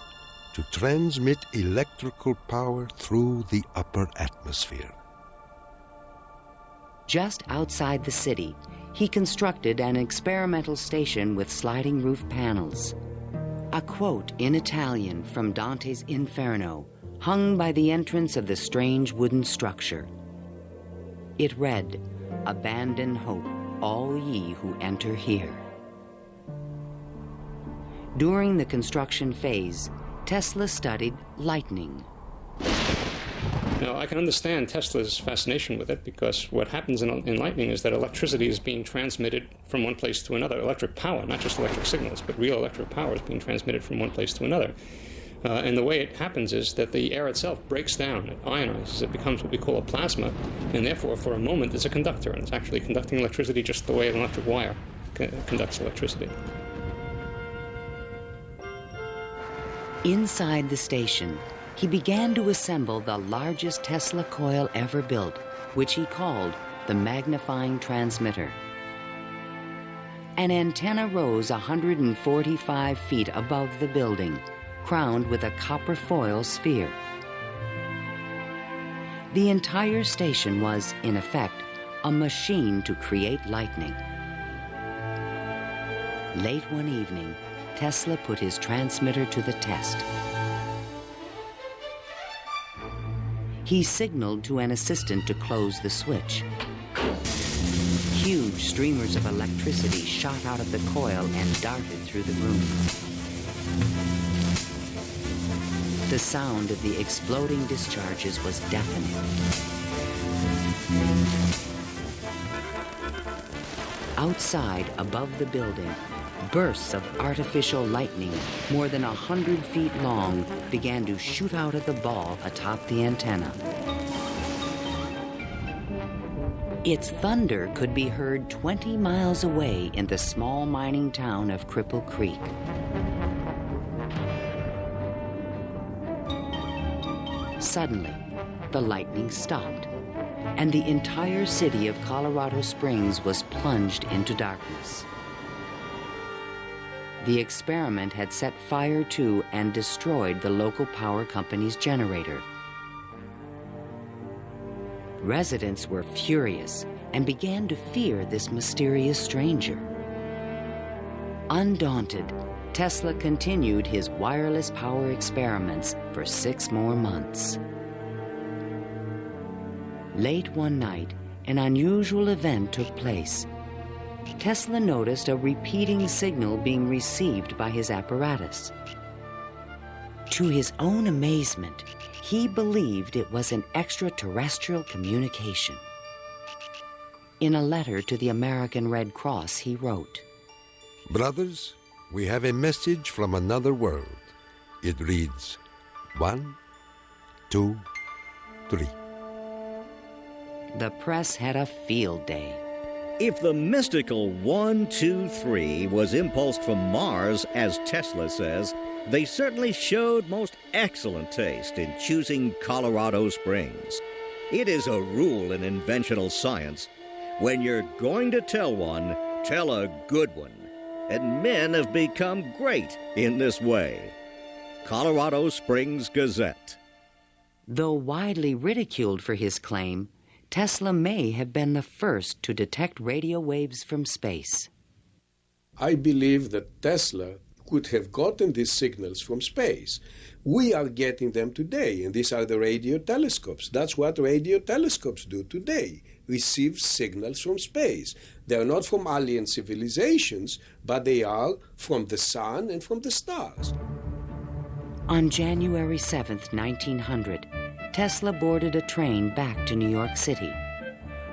Speaker 1: to transmit electrical power through the upper atmosphere.
Speaker 2: Just outside the city, he constructed an experimental station with sliding roof panels. A quote in Italian from Dante's Inferno hung by the entrance of the strange wooden structure. It read, "Abandon hope. all ye who enter here. During the construction phase, Tesla studied lightning.
Speaker 3: Now, I can understand Tesla's fascination with it, because what happens in lightning is that electricity is being transmitted from one place to another. Electric power, not just electric signals, but real electric power is being transmitted from one place to another. And the way it happens is that the air itself breaks down, it ionizes, it becomes what we call a plasma, and therefore, for a moment, it's a conductor, and it's actually conducting electricity just the way an electric wire conducts electricity.
Speaker 2: Inside the station, he began to assemble the largest Tesla coil ever built, which he called the magnifying transmitter. An antenna rose 145 feet above the building, crowned with a copper foil sphere. The entire station was, in effect, a machine to create lightning. Late one evening, Tesla put his transmitter to the test. He signaled to an assistant to close the switch. Huge streamers of electricity shot out of the coil and darted through the room. The sound of the exploding discharges was deafening. Outside, above the building, bursts of artificial lightning, more than 100 feet long, began to shoot out of the ball atop the antenna. Its thunder could be heard 20 miles away in the small mining town of Cripple Creek. Suddenly, the lightning stopped, and the entire city of Colorado Springs was plunged into darkness. The experiment had set fire to and destroyed the local power company's generator. Residents were furious and began to fear this mysterious stranger. Undaunted, Tesla continued his wireless power experiments for 6 more months. Late one night, an unusual event took place. Tesla noticed a repeating signal being received by his apparatus. To his own amazement, he believed it was an extraterrestrial communication. In a letter to the American Red Cross, he wrote,
Speaker 1: "Brothers, we have a message from another world. It reads, 1, 2, 3.
Speaker 2: The press had a field day.
Speaker 17: If the mystical 1, 2, 3 was impulsed from Mars, as Tesla says, they certainly showed most excellent taste in choosing Colorado Springs. It is a rule in inventional science. When you're going to tell one, tell a good one. And men have become great in this way. Colorado Springs Gazette.
Speaker 2: Though widely ridiculed for his claim, Tesla may have been the first to detect radio waves from space.
Speaker 18: I believe that Tesla could have gotten these signals from space. We are getting them today, and these are the radio telescopes. That's what radio telescopes do today, receive signals from space. They are not from alien civilizations, but they are from the sun and from the stars.
Speaker 2: On January 7th, 1900, Tesla boarded a train back to New York City.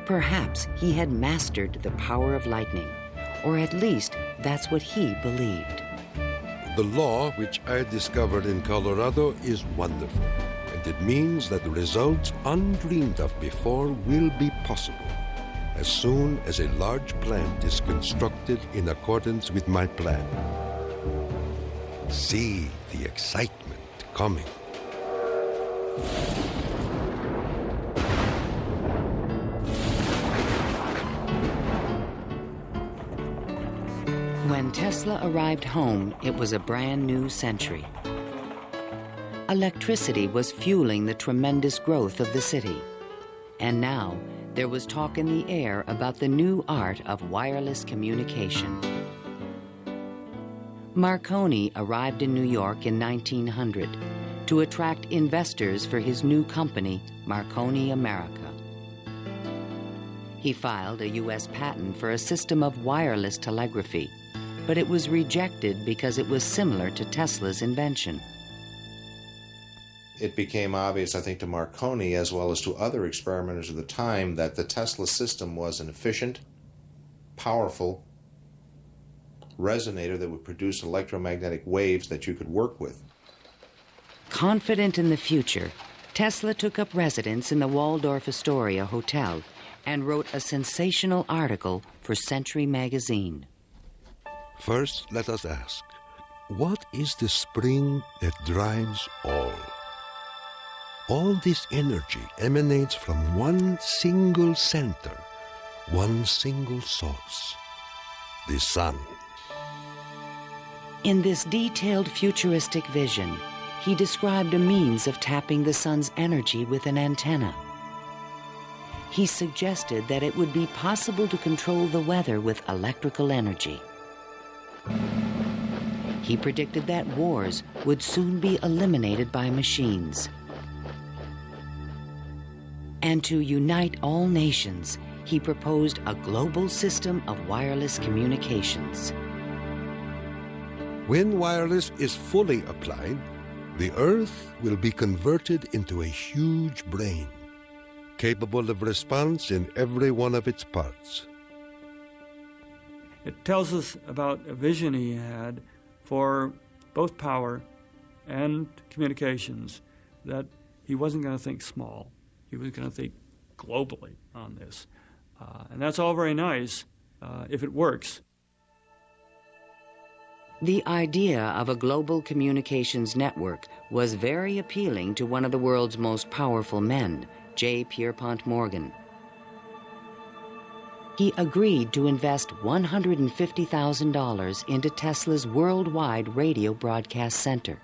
Speaker 2: Perhaps he had mastered the power of lightning, or at least that's what he believed.
Speaker 1: The law which I discovered in Colorado is wonderful, and it means that results undreamed of before will be possible as soon as a large plant is constructed in accordance with my plan. See the excitement coming.
Speaker 2: When Tesla arrived home, it was a brand new century. Electricity was fueling the tremendous growth of the city. And now, there was talk in the air about the new art of wireless communication. Marconi arrived in New York in 1900 to attract investors for his new company, Marconi America. He filed a U.S. patent for a system of wireless telegraphy, but it was rejected because it was similar to Tesla's invention.
Speaker 4: It became obvious, I think, to Marconi as well as to other experimenters of the time that the Tesla system was an efficient, powerful resonator that would produce electromagnetic waves that you could work with.
Speaker 2: Confident in the future, Tesla took up residence in the Waldorf Astoria Hotel and wrote a sensational article for Century magazine.
Speaker 1: First, let us ask, what is the spring that drives all? All this energy emanates from one single center, one single source, the sun.
Speaker 2: In this detailed futuristic vision, he described a means of tapping the sun's energy with an antenna. He suggested that it would be possible to control the weather with electrical energy. He predicted that wars would soon be eliminated by machines. And to unite all nations, he proposed a global system of wireless communications.
Speaker 1: When wireless is fully applied, the Earth will be converted into a huge brain, capable of response in every one of its parts.
Speaker 6: It tells us about a vision he had for both power and communications, that he wasn't going to think small. He was going to think globally on this. And that's all very nice if it works.
Speaker 2: The idea of a global communications network was very appealing to one of the world's most powerful men, J. Pierpont Morgan. He agreed to invest $150,000 into Tesla's worldwide radio broadcast center.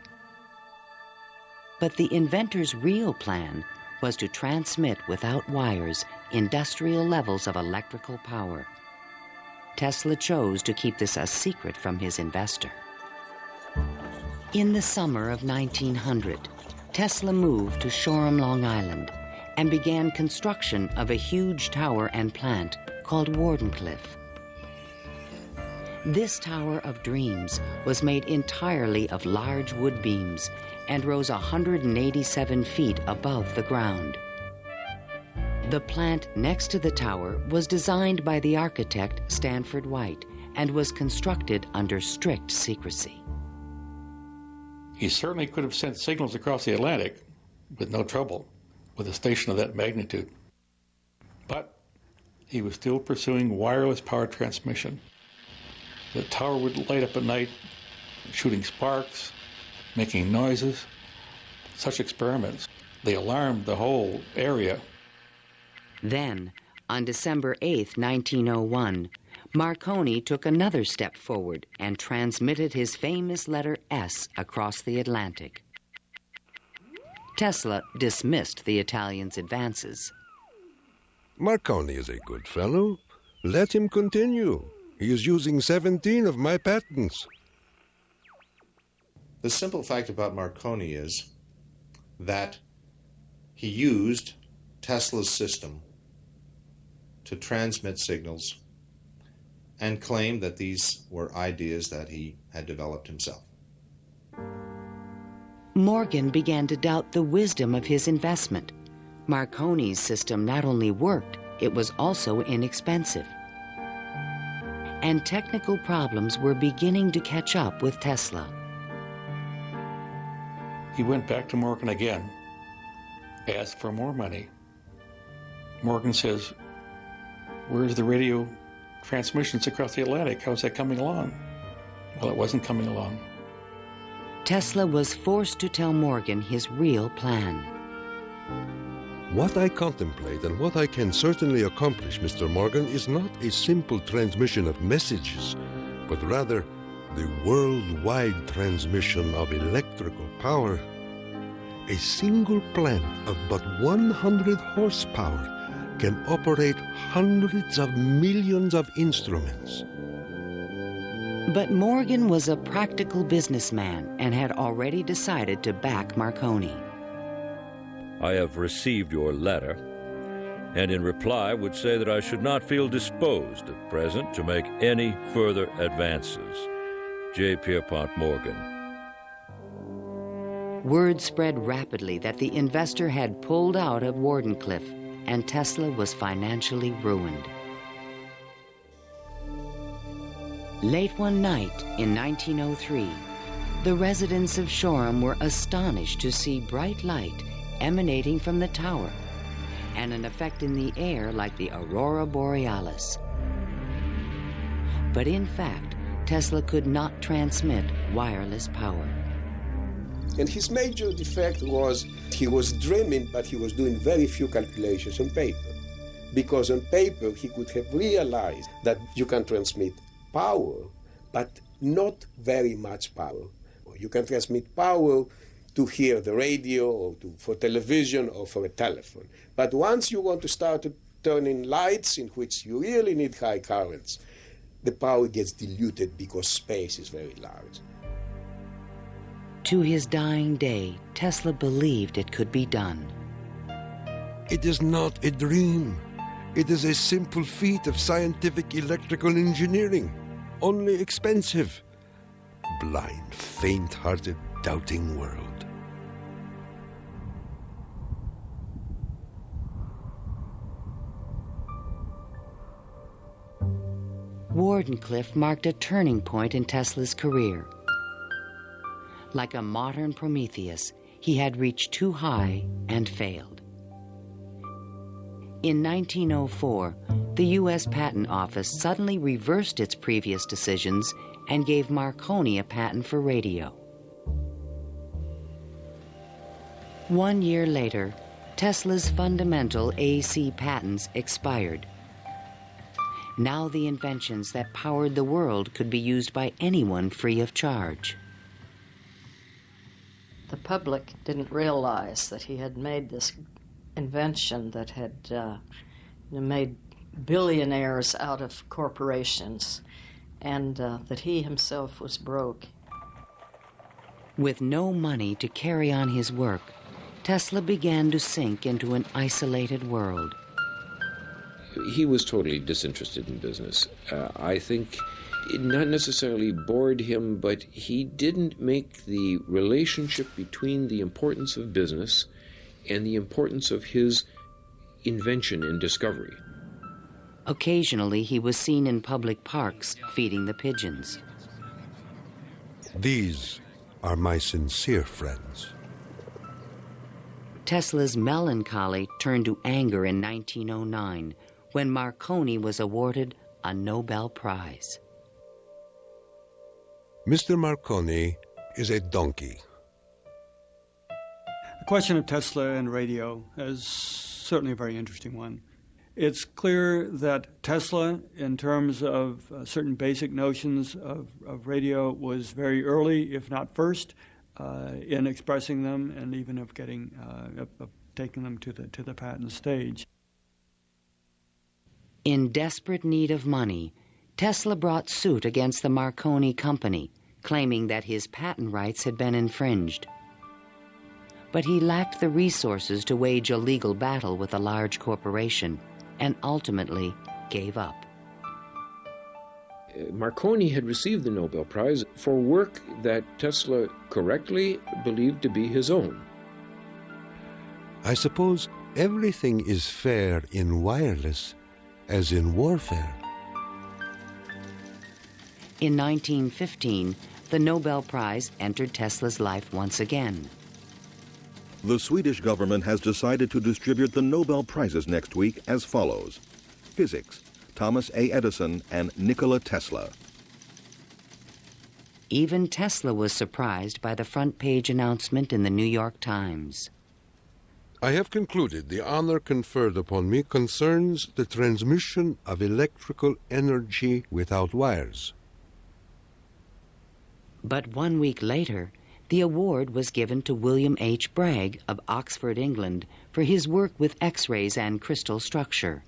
Speaker 2: But the inventor's real plan was to transmit without wires industrial levels of electrical power. Tesla chose to keep this a secret from his investor. In the summer of 1900, Tesla moved to Shoreham, Long Island, and began construction of a huge tower and plant called Wardenclyffe. This Tower of Dreams was made entirely of large wood beams and rose 187 feet above the ground. The plant next to the tower was designed by the architect Stanford White and was constructed under strict secrecy.
Speaker 16: He certainly could have sent signals across the Atlantic with no trouble with a station of that magnitude. But he was still pursuing wireless power transmission. The tower would light up at night, shooting sparks, making noises. Such experiments, they alarmed the whole area.
Speaker 2: Then, on December 8, 1901, Marconi took another step forward and transmitted his famous letter S across the Atlantic. Tesla dismissed the Italian's advances.
Speaker 1: Marconi is a good fellow. Let him continue. He is using 17 of my patents.
Speaker 4: The simple fact about Marconi is that he used Tesla's system to transmit signals and claimed that these were ideas that he had developed himself.
Speaker 2: Morgan began to doubt the wisdom of his investment. Marconi's system not only worked, it was also inexpensive. And technical problems were beginning to catch up with Tesla.
Speaker 16: He went back to Morgan again, asked for more money. Morgan says, "Where's the radio transmissions across the Atlantic? How's that coming along?" Well, it wasn't coming along.
Speaker 2: Tesla was forced to tell Morgan his real plan.
Speaker 1: What I contemplate and what I can certainly accomplish, Mr. Morgan, is not a simple transmission of messages, but rather the worldwide transmission of electrical power. A single plant of but 100 horsepower can operate hundreds of millions of instruments.
Speaker 2: But Morgan was a practical businessman and had already decided to back Marconi.
Speaker 11: I have received your letter. and in reply would say that I should not feel disposed at present to make any further advances. J. Pierpont Morgan.
Speaker 2: Word spread rapidly that the investor had pulled out of Wardenclyffe, and Tesla was financially ruined. Late one night in 1903, the residents of Shoreham were astonished to see bright light emanating from the tower and an effect in the air like the aurora borealis. But in fact, Tesla could not transmit wireless power.
Speaker 18: And his major defect was he was dreaming, but he was doing very few calculations on paper. Because on paper, he could have realized that you can transmit power, but not very much power. You can transmit power to hear the radio or for television or for a telephone. But once you want to start turning lights in which you really need high currents, the power gets diluted because space is very large.
Speaker 2: To his dying day, Tesla believed it could be done.
Speaker 1: It is not a dream. It is a simple feat of scientific electrical engineering, only expensive. Blind, faint-hearted, doubting world.
Speaker 2: Wardenclyffe marked a turning point in Tesla's career. Like a modern Prometheus, he had reached too high and failed. In 1904, the U.S. Patent Office suddenly reversed its previous decisions and gave Marconi a patent for radio. 1 year later, Tesla's fundamental AC patents expired. Now the inventions that powered the world could be used by anyone free of charge.
Speaker 5: The public didn't realize that he had made this invention that had made billionaires out of corporations, and that he himself was broke.
Speaker 2: With no money to carry on his work, Tesla began to sink into an isolated world.
Speaker 12: He was totally disinterested in business. I think it not necessarily bored him, but he didn't make the relationship between the importance of business and the importance of his invention and discovery.
Speaker 2: Occasionally, he was seen in public parks feeding the pigeons.
Speaker 1: These are my sincere friends.
Speaker 2: Tesla's melancholy turned to anger in 1909 when Marconi was awarded a Nobel Prize.
Speaker 1: Mr. Marconi is a donkey.
Speaker 6: The question of Tesla and radio is certainly a very interesting one. It's clear that Tesla, in terms of certain basic notions of radio, was very early, if not first, in expressing them and even of getting of taking them to the patent stage.
Speaker 2: In desperate need of money, Tesla brought suit against the Marconi company, claiming that his patent rights had been infringed. But he lacked the resources to wage a legal battle with a large corporation, and ultimately gave up.
Speaker 12: Marconi had received the Nobel Prize for work that Tesla correctly believed to be his own.
Speaker 1: I suppose everything is fair in wireless as in warfare.
Speaker 2: In 1915, the Nobel Prize entered Tesla's life once again.
Speaker 10: The Swedish government has decided to distribute the Nobel Prizes next week as follows. Physics, Thomas A. Edison and Nikola Tesla.
Speaker 2: Even Tesla was surprised by the front-page announcement in the New York Times.
Speaker 1: I have concluded the honor conferred upon me concerns the transmission of electrical energy without wires.
Speaker 2: But 1 week later, the award was given to William H. Bragg of Oxford, England, for his work with X-rays and crystal structure.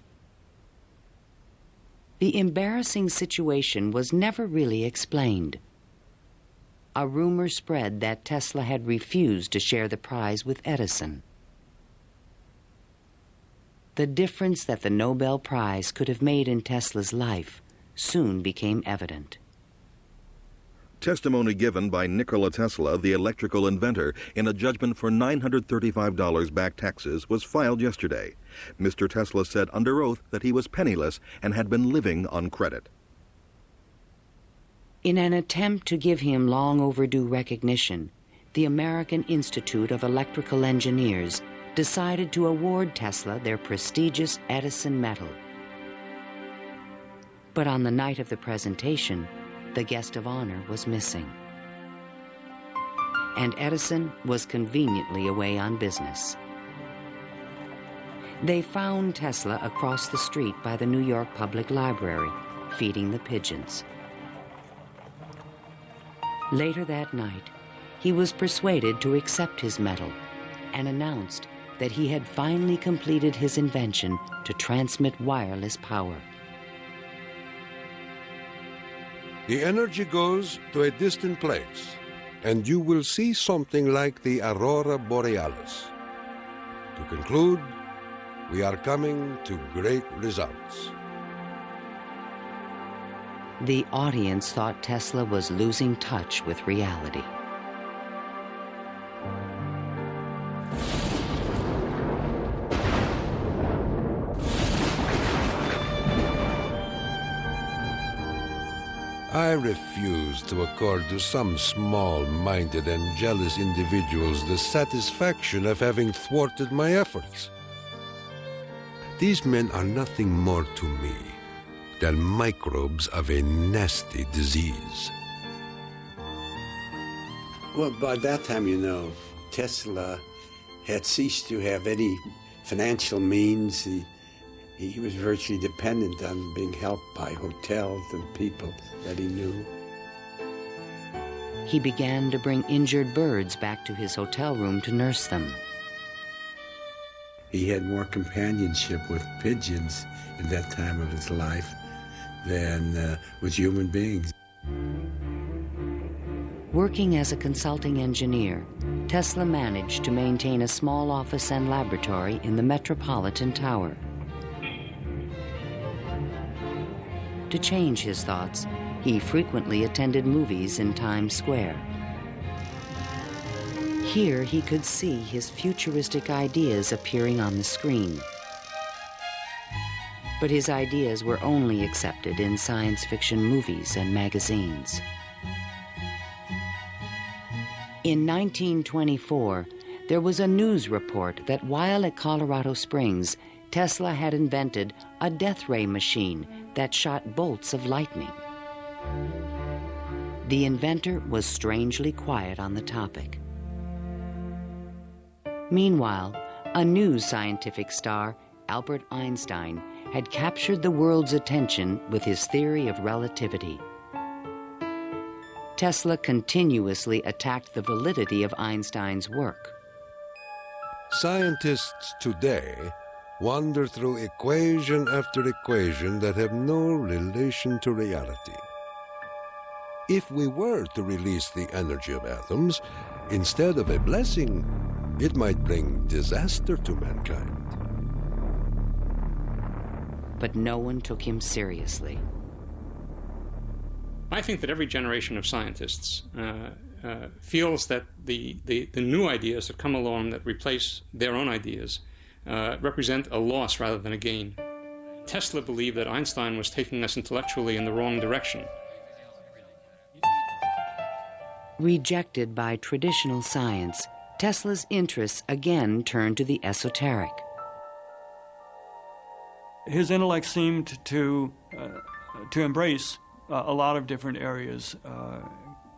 Speaker 2: The embarrassing situation was never really explained. A rumor spread that Tesla had refused to share the prize with Edison. The difference that the Nobel Prize could have made in Tesla's life soon became evident.
Speaker 10: Testimony given by Nikola Tesla, the electrical inventor, in a judgment for $935 back taxes was filed yesterday. Mr. Tesla said under oath that he was penniless and had been living on credit.
Speaker 2: In an attempt to give him long overdue recognition, the American Institute of Electrical Engineers decided to award Tesla their prestigious Edison Medal. But on the night of the presentation, the guest of honor was missing. And Edison was conveniently away on business. They found Tesla across the street by the New York Public Library, feeding the pigeons. Later that night, he was persuaded to accept his medal and announced that he had finally completed his invention to transmit wireless power.
Speaker 1: The energy goes to a distant place, and you will see something like the aurora borealis. To conclude, we are coming to great results.
Speaker 2: The audience thought Tesla was losing touch with reality.
Speaker 1: I refuse to accord to some small-minded and jealous individuals the satisfaction of having thwarted my efforts. These men are nothing more to me than microbes of a nasty disease.
Speaker 19: Well, by that time, you know, Tesla had ceased to have any financial means. He was virtually dependent on being helped by hotels and people that he knew.
Speaker 2: He began to bring injured birds back to his hotel room to nurse them.
Speaker 19: He had more companionship with pigeons in that time of his life than with human beings.
Speaker 2: Working as a consulting engineer, Tesla managed to maintain a small office and laboratory in the Metropolitan Tower. To change his thoughts, he frequently attended movies in Times Square. Here he could see his futuristic ideas appearing on the screen. But his ideas were only accepted in science fiction movies and magazines. In 1924, there was a news report that while at Colorado Springs, Tesla had invented a death ray machine that shot bolts of lightning. The inventor was strangely quiet on the topic. Meanwhile, a new scientific star, Albert Einstein, had captured the world's attention with his theory of relativity. Tesla continuously attacked the validity of Einstein's work.
Speaker 1: Scientists today wander through equation after equation that have no relation to reality. If we were to release the energy of atoms, instead of a blessing, it might bring disaster to mankind.
Speaker 2: But no one took him seriously.
Speaker 3: I think that every generation of scientists feels that the new ideas that come along that replace their own ideas represent a loss rather than a gain. Tesla believed that Einstein was taking us intellectually in the wrong direction.
Speaker 2: Rejected by traditional science, Tesla's interests again turned to the esoteric.
Speaker 6: His intellect seemed to embrace a lot of different areas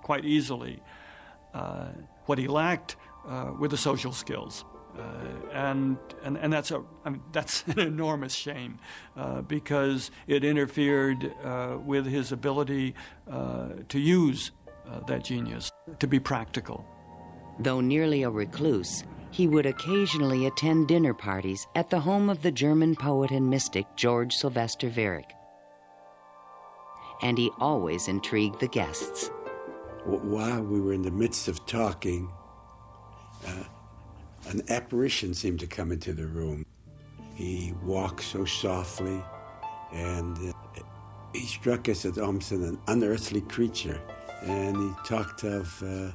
Speaker 6: quite easily. What he lacked were the social skills. And that's an enormous shame because it interfered with his ability to use that genius, to be practical.
Speaker 2: Though nearly a recluse, he would occasionally attend dinner parties at the home of the German poet and mystic George Sylvester Viereck. And he always intrigued the guests.
Speaker 19: While we were in the midst of talking, an apparition seemed to come into the room. He walked so softly, and he struck us as almost an unearthly creature. And he talked of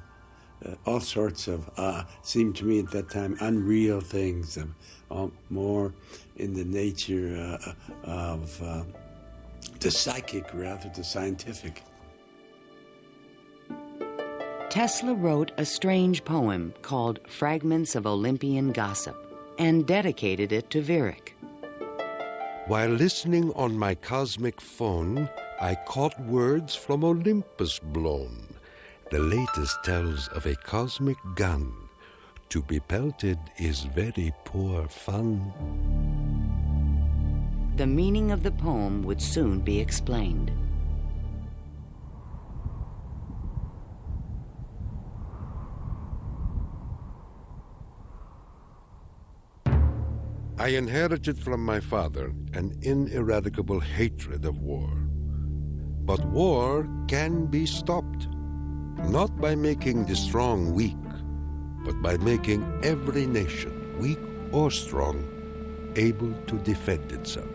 Speaker 19: all sorts of, seemed to me at that time, unreal things, more in the nature of the psychic rather than scientific.
Speaker 2: Tesla wrote a strange poem called Fragments of Olympian Gossip and dedicated it to Virik.
Speaker 1: While listening on my cosmic phone, I caught words from Olympus blown. The latest tells of a cosmic gun. To be pelted is very poor fun.
Speaker 2: The meaning of the poem would soon be explained.
Speaker 1: I inherited from my father an ineradicable hatred of war. But war can be stopped, not by making the strong weak, but by making every nation, weak or strong, able to defend itself.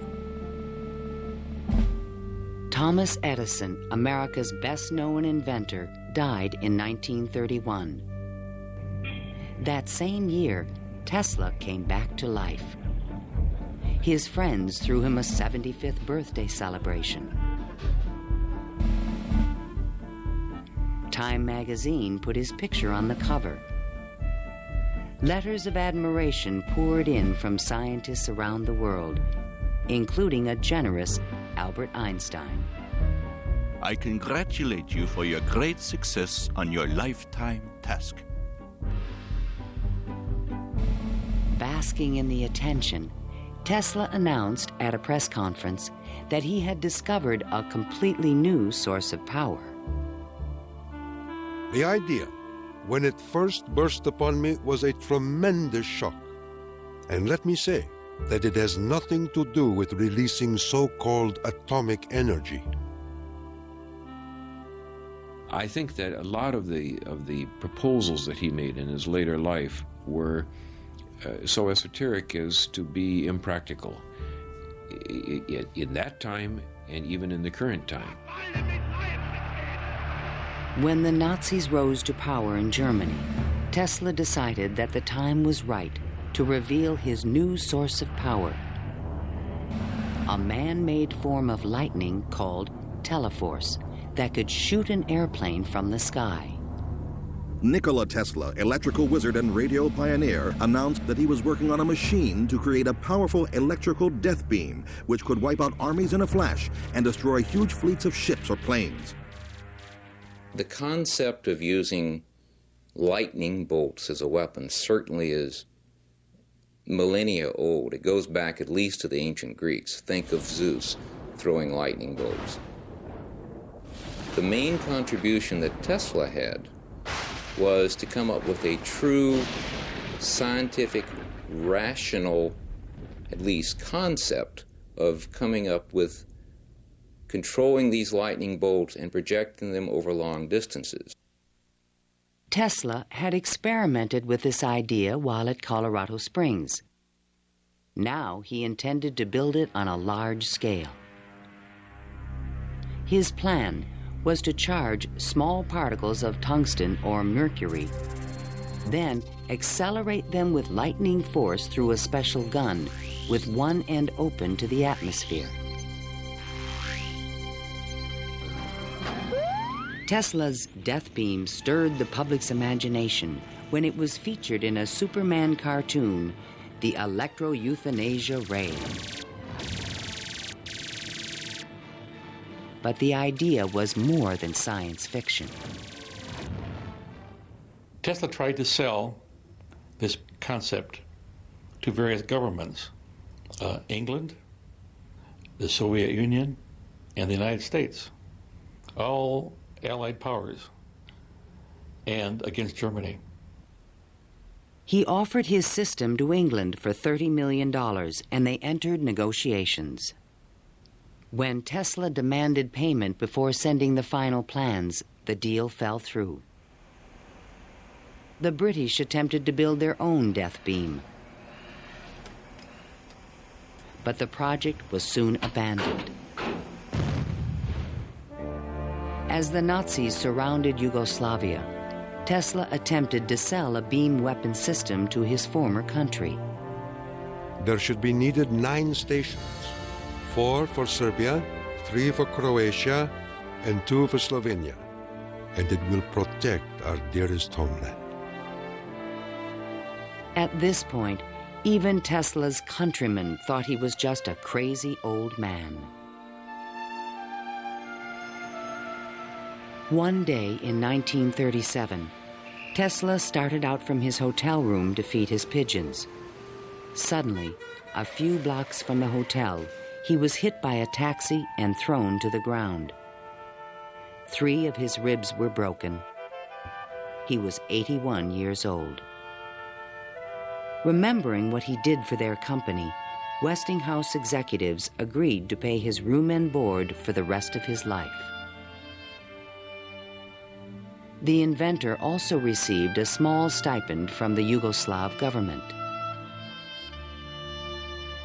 Speaker 2: Thomas Edison, America's best-known inventor, died in 1931. That same year, Tesla came back to life. His friends threw him a 75th birthday celebration. Time magazine put his picture on the cover. Letters of admiration poured in from scientists around the world, including a generous Albert Einstein.
Speaker 13: I congratulate you for your great success on your lifetime task.
Speaker 2: Basking in the attention, Tesla announced at a press conference that he had discovered a completely new source of power.
Speaker 1: The idea, when it first burst upon me, was a tremendous shock. And let me say that it has nothing to do with releasing so-called atomic energy.
Speaker 12: I think that a lot of the proposals that he made in his later life were so esoteric as to be impractical in that time and even in the current time.
Speaker 2: When the Nazis rose to power in Germany, Tesla decided that the time was right to reveal his new source of power, a man-made form of lightning called teleforce that could shoot an airplane from the sky.
Speaker 10: Nikola Tesla, electrical wizard and radio pioneer, announced that he was working on a machine to create a powerful electrical death beam which could wipe out armies in a flash and destroy huge fleets of ships or planes.
Speaker 20: The concept of using lightning bolts as a weapon certainly is millennia old. It goes back at least to the ancient Greeks. Think of Zeus throwing lightning bolts. The main contribution that Tesla had was to come up with a true scientific, rational, at least concept of coming up with controlling these lightning bolts and projecting them over long distances.
Speaker 2: Tesla had experimented with this idea while at Colorado Springs. Now he intended to build it on a large scale. His plan was to charge small particles of tungsten or mercury, then accelerate them with lightning force through a special gun with one end open to the atmosphere. Tesla's death beam stirred the public's imagination when it was featured in a Superman cartoon, the Electro-Euthanasia Ray. But the idea was more than science fiction.
Speaker 16: Tesla tried to sell this concept to various governments, England, the Soviet Union, and the United States, all Allied powers, and against Germany.
Speaker 2: He offered his system to England for $30 million, and they entered negotiations. When Tesla demanded payment before sending the final plans, the deal fell through. The British attempted to build their own death beam. but the project was soon abandoned. As the Nazis surrounded Yugoslavia, Tesla attempted to sell a beam weapon system to his former country.
Speaker 1: There should be needed 9 stations, 4 for Serbia, 3 for Croatia, and 2 for Slovenia, and it will protect our dearest homeland.
Speaker 2: At this point, even Tesla's countrymen thought he was just a crazy old man. One day in 1937, Tesla started out from his hotel room to feed his pigeons. Suddenly, a few blocks from the hotel, he was hit by a taxi and thrown to the ground. 3 of his ribs were broken. He was 81 years old. Remembering what he did for their company, Westinghouse executives agreed to pay his room and board for the rest of his life. The inventor also received a small stipend from the Yugoslav government.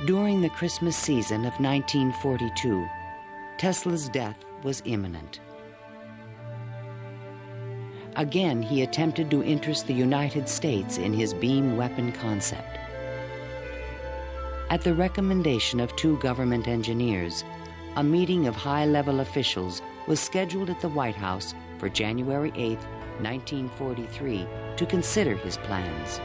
Speaker 2: During the Christmas season of 1942, Tesla's death was imminent. Again, he attempted to interest the United States in his beam weapon concept. At the recommendation of 2 government engineers, a meeting of high-level officials was scheduled at the White House for January 8, 1943, to consider his plans.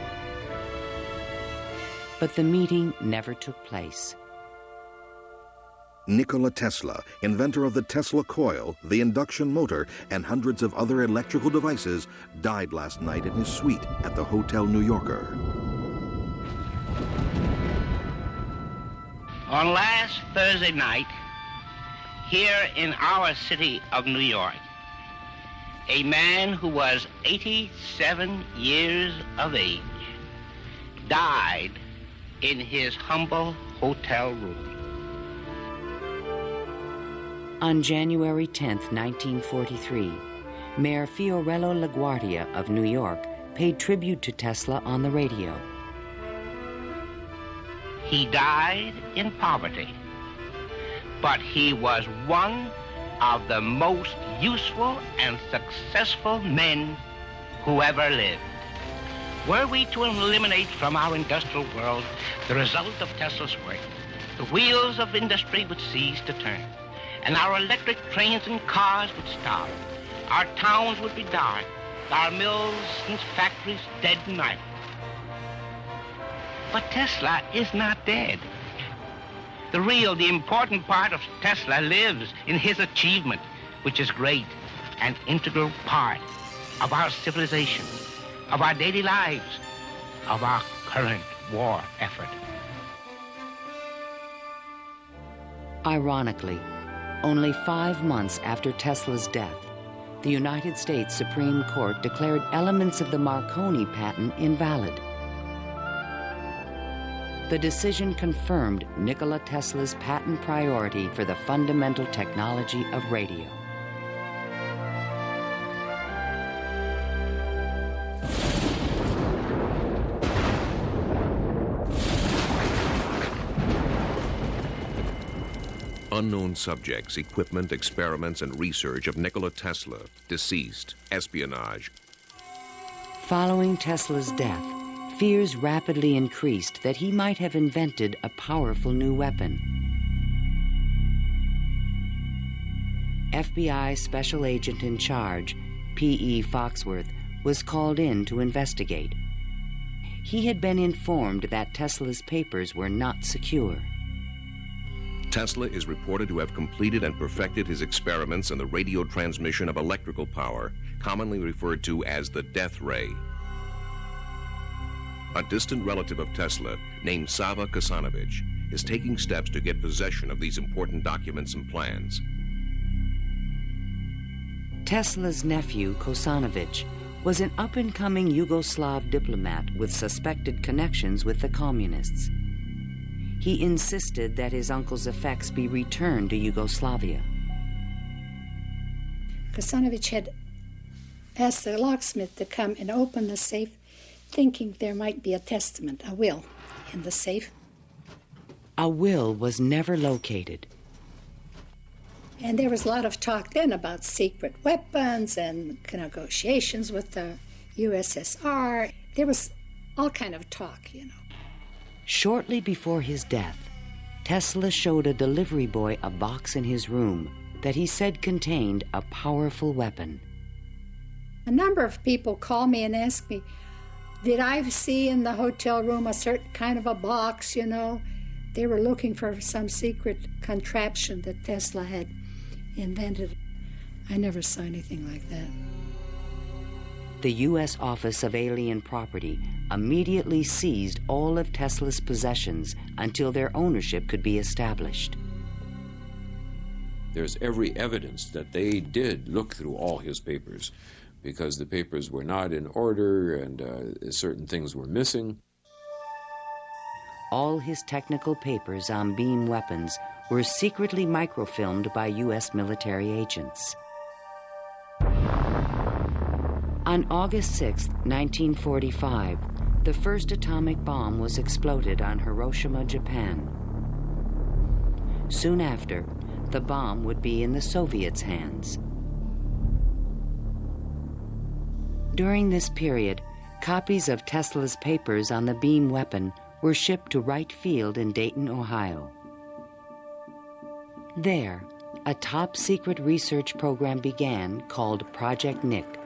Speaker 2: But the meeting never took place.
Speaker 10: Nikola Tesla, inventor of the Tesla coil, the induction motor, and hundreds of other electrical devices, died last night in his suite at the Hotel New Yorker.
Speaker 21: On last Thursday night, here in our city of New York, a man who was 87 years of age died in his humble hotel room.
Speaker 2: On January 10, 1943, Mayor Fiorello LaGuardia of New York paid tribute to Tesla on the radio.
Speaker 21: He died in poverty, but he was one of the most useful and successful men who ever lived. Were we to eliminate from our industrial world the result of Tesla's work, the wheels of industry would cease to turn, and our electric trains and cars would stop. Our towns would be dark, our mills and factories dead and idle. But Tesla is not dead. The important part of Tesla lives in his achievement, which is great, an integral part of our civilization, of our daily lives, of our current war effort.
Speaker 2: Ironically, only 5 months after Tesla's death, the United States Supreme Court declared elements of the Marconi patent invalid. The decision confirmed Nikola Tesla's patent priority for the fundamental technology of radio.
Speaker 7: Unknown subjects, equipment, experiments, and research of Nikola Tesla, deceased, espionage.
Speaker 2: Following Tesla's death, fears rapidly increased that he might have invented a powerful new weapon. FBI Special Agent in Charge, P.E. Foxworth, was called in to investigate. He had been informed that Tesla's papers were not secure.
Speaker 7: Tesla is reported to have completed and perfected his experiments in the radio transmission of electrical power, commonly referred to as the death ray. A distant relative of Tesla, named Sava Kasanovic, is taking steps to get possession of these important documents and plans.
Speaker 2: Tesla's nephew, Kosanovic, was an up-and-coming Yugoslav diplomat with suspected connections with the communists. He insisted that his uncle's effects be returned to Yugoslavia.
Speaker 22: Kosanovic had asked the locksmith to come and open the safe, thinking there might be a testament, a will, in the safe.
Speaker 2: A will was never located.
Speaker 22: And there was a lot of talk then about secret weapons and negotiations with the USSR. There was all kind of talk, you know.
Speaker 2: Shortly before his death, Tesla showed a delivery boy a box in his room that he said contained a powerful weapon.
Speaker 22: A number of people call me and ask me, did I see in the hotel room a certain kind of a box, you know? They were looking for some secret contraption that Tesla had invented. I never saw anything like that.
Speaker 2: The U.S. Office of Alien Property immediately seized all of Tesla's possessions until their ownership could be established.
Speaker 12: There's every evidence that they did look through all his papers, because the papers were not in order and certain things were missing.
Speaker 2: All his technical papers on beam weapons were secretly microfilmed by U.S. military agents. On August 6, 1945, the first atomic bomb was exploded on Hiroshima, Japan. Soon after, the bomb would be in the Soviets' hands. During this period, copies of Tesla's papers on the beam weapon were shipped to Wright Field in Dayton, Ohio. There, a top-secret research program began called Project Nick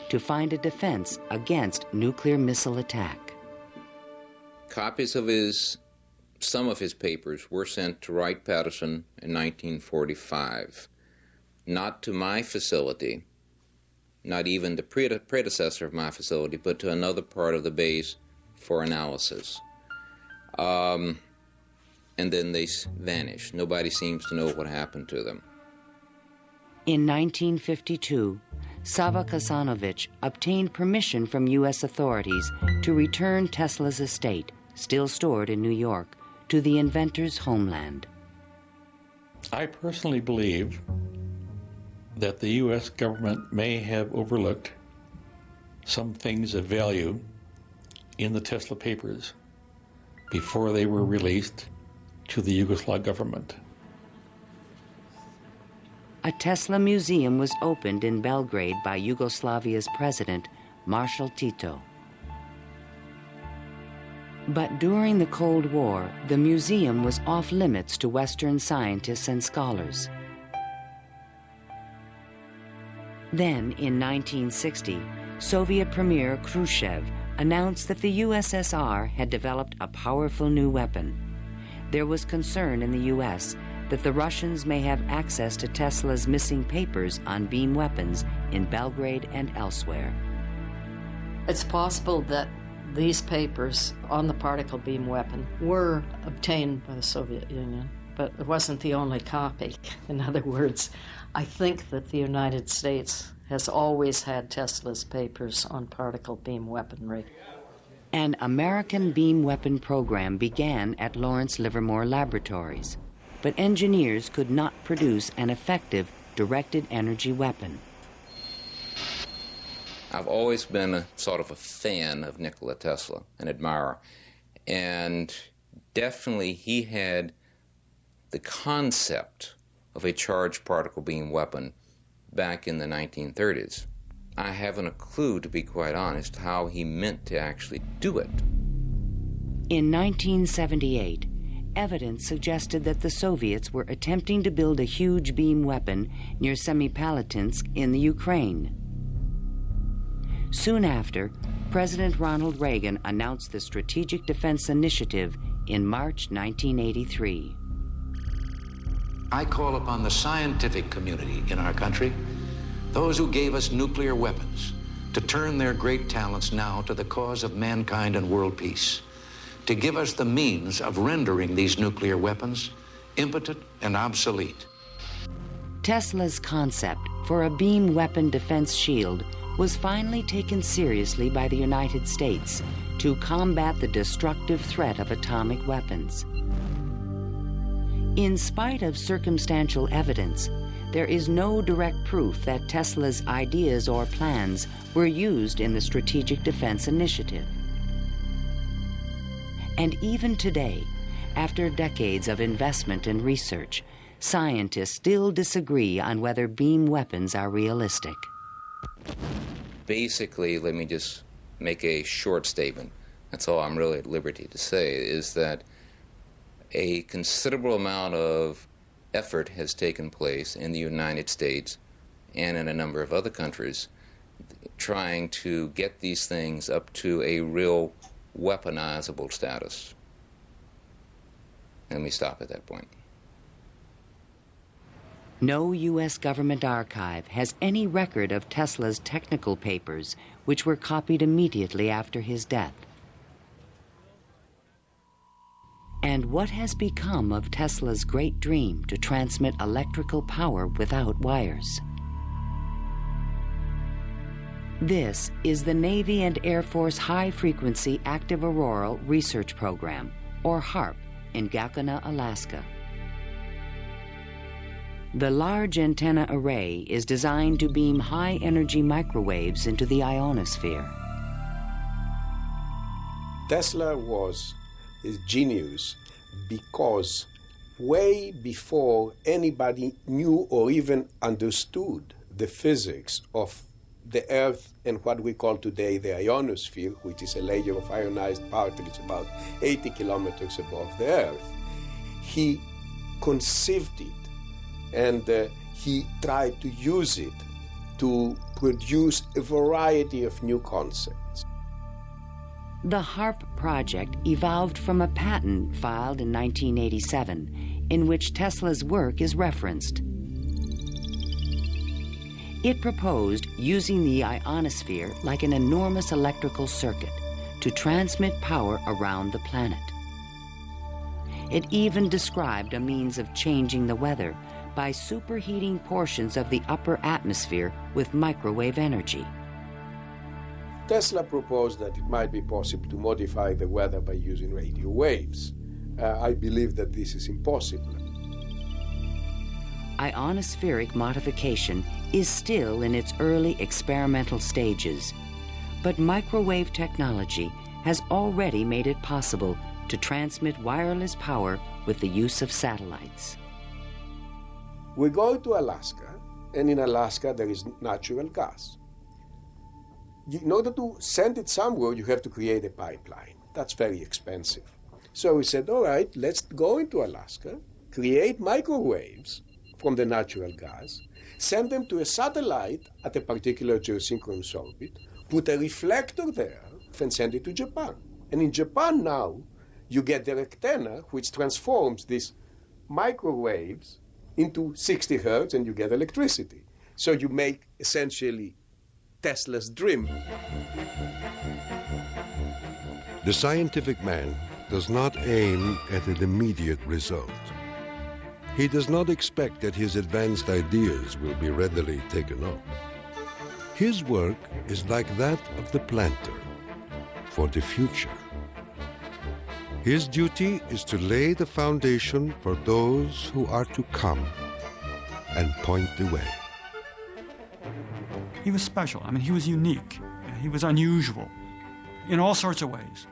Speaker 2: to find a defense against nuclear missile attack.
Speaker 20: Copies of some of his papers were sent to Wright-Patterson in 1945, not to my facility, not even the predecessor of my facility, but to another part of the base for analysis. And then they vanished. Nobody seems to know what happened to them.
Speaker 2: In 1952, Sava Kasanovich obtained permission from U.S. authorities to return Tesla's estate, still stored in New York, to the inventor's homeland.
Speaker 16: I personally believe that the U.S. government may have overlooked some things of value in the Tesla papers before they were released to the Yugoslav government.
Speaker 2: A Tesla museum was opened in Belgrade by Yugoslavia's president, Marshal Tito. But during the Cold War, the museum was off limits to Western scientists and scholars. Then, in 1960, Soviet Premier Khrushchev announced that the USSR had developed a powerful new weapon. There was concern in the U.S. that the Russians may have access to Tesla's missing papers on beam weapons in Belgrade and elsewhere.
Speaker 5: It's possible that these papers on the particle beam weapon were obtained by the Soviet Union, but it wasn't the only copy. In other words, I think that the United States has always had Tesla's papers on particle beam weaponry.
Speaker 2: An American beam weapon program began at Lawrence Livermore Laboratories, but engineers could not produce an effective directed energy weapon.
Speaker 20: I've always been a sort of a fan of Nikola Tesla, an admirer, and definitely he had the concept of a charged particle beam weapon back in the 1930s. I haven't a clue, to be quite honest, how he meant to actually do it.
Speaker 2: In 1978, evidence suggested that the Soviets were attempting to build a huge beam weapon near Semipalatinsk in the Ukraine. Soon after, President Ronald Reagan announced the Strategic Defense Initiative in March 1983.
Speaker 8: I call upon the scientific community in our country, those who gave us nuclear weapons, to turn their great talents now to the cause of mankind and world peace, to give us the means of rendering these nuclear weapons impotent and obsolete.
Speaker 2: Tesla's concept for a beam weapon defense shield was finally taken seriously by the United States to combat the destructive threat of atomic weapons. In spite of circumstantial evidence, there is no direct proof that Tesla's ideas or plans were used in the Strategic Defense Initiative. And even today, After decades of investment and research, scientists still disagree on whether beam weapons are realistic.
Speaker 20: Basically, let me just make a short statement. That's all I'm really at liberty to say, is that a considerable amount of effort has taken place in the United States and in a number of other countries trying to get these things up to a real weaponizable status. Let me stop at that point.
Speaker 2: No U.S. government archive has any record of Tesla's technical papers, which were copied immediately after his death. And what has become of Tesla's great dream to transmit electrical power without wires? This is the Navy and Air Force High Frequency Active Auroral Research Program, or HAARP, in Gacona, Alaska. The large antenna array is designed to beam high-energy microwaves into the ionosphere.
Speaker 18: Tesla was a genius because way before anybody knew or even understood the physics of the Earth and what we call today the ionosphere, which is a layer of ionized particles about 80 kilometers above the Earth, he conceived it. And he tried to use it to produce a variety of new concepts.
Speaker 2: The HAARP project evolved from a patent filed in 1987, in which Tesla's work is referenced. It proposed using the ionosphere like an enormous electrical circuit to transmit power around the planet. It even described a means of changing the weather by superheating portions of the upper atmosphere with microwave energy.
Speaker 18: Tesla proposed that it might be possible to modify the weather by using radio waves. I believe that this is impossible.
Speaker 2: Ionospheric modification is still in its early experimental stages, but microwave technology has already made it possible to transmit wireless power with the use of satellites.
Speaker 18: We go to Alaska, and in Alaska there is natural gas. In order to send it somewhere, you have to create a pipeline. That's very expensive. So we said, all right, let's go into Alaska, create microwaves from the natural gas, send them to a satellite at a particular geosynchronous orbit, put a reflector there, and send it to Japan. And in Japan now, you get the antenna, which transforms these microwaves into 60 hertz, and you get electricity. So you make essentially Tesla's dream.
Speaker 1: The scientific man does not aim at an immediate result. He does not expect that his advanced ideas will be readily taken up. His work is like that of the planter for the future. His duty is to lay the foundation for those who are to come and point the way.
Speaker 6: He was special. I mean, he was unique. He was unusual in all sorts of ways.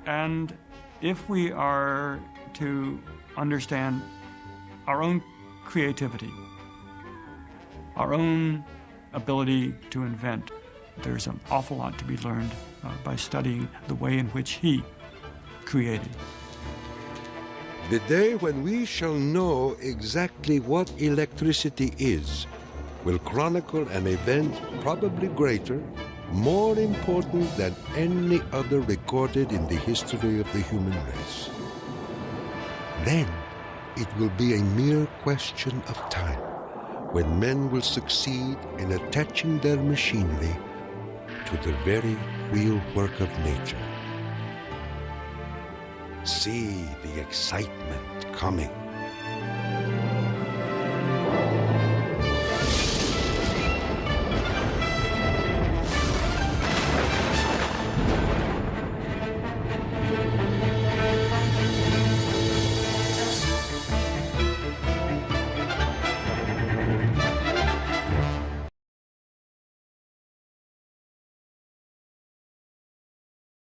Speaker 6: And if we are to understand our own creativity, our own ability to invent, there's an awful lot to be learned by studying the way in which he created.
Speaker 1: The day when we shall know exactly what electricity is will chronicle an event probably greater, more important than any other recorded in the history of the human race. Then it will be a mere question of time when men will succeed in attaching their machinery to the very real work of nature. See the excitement coming.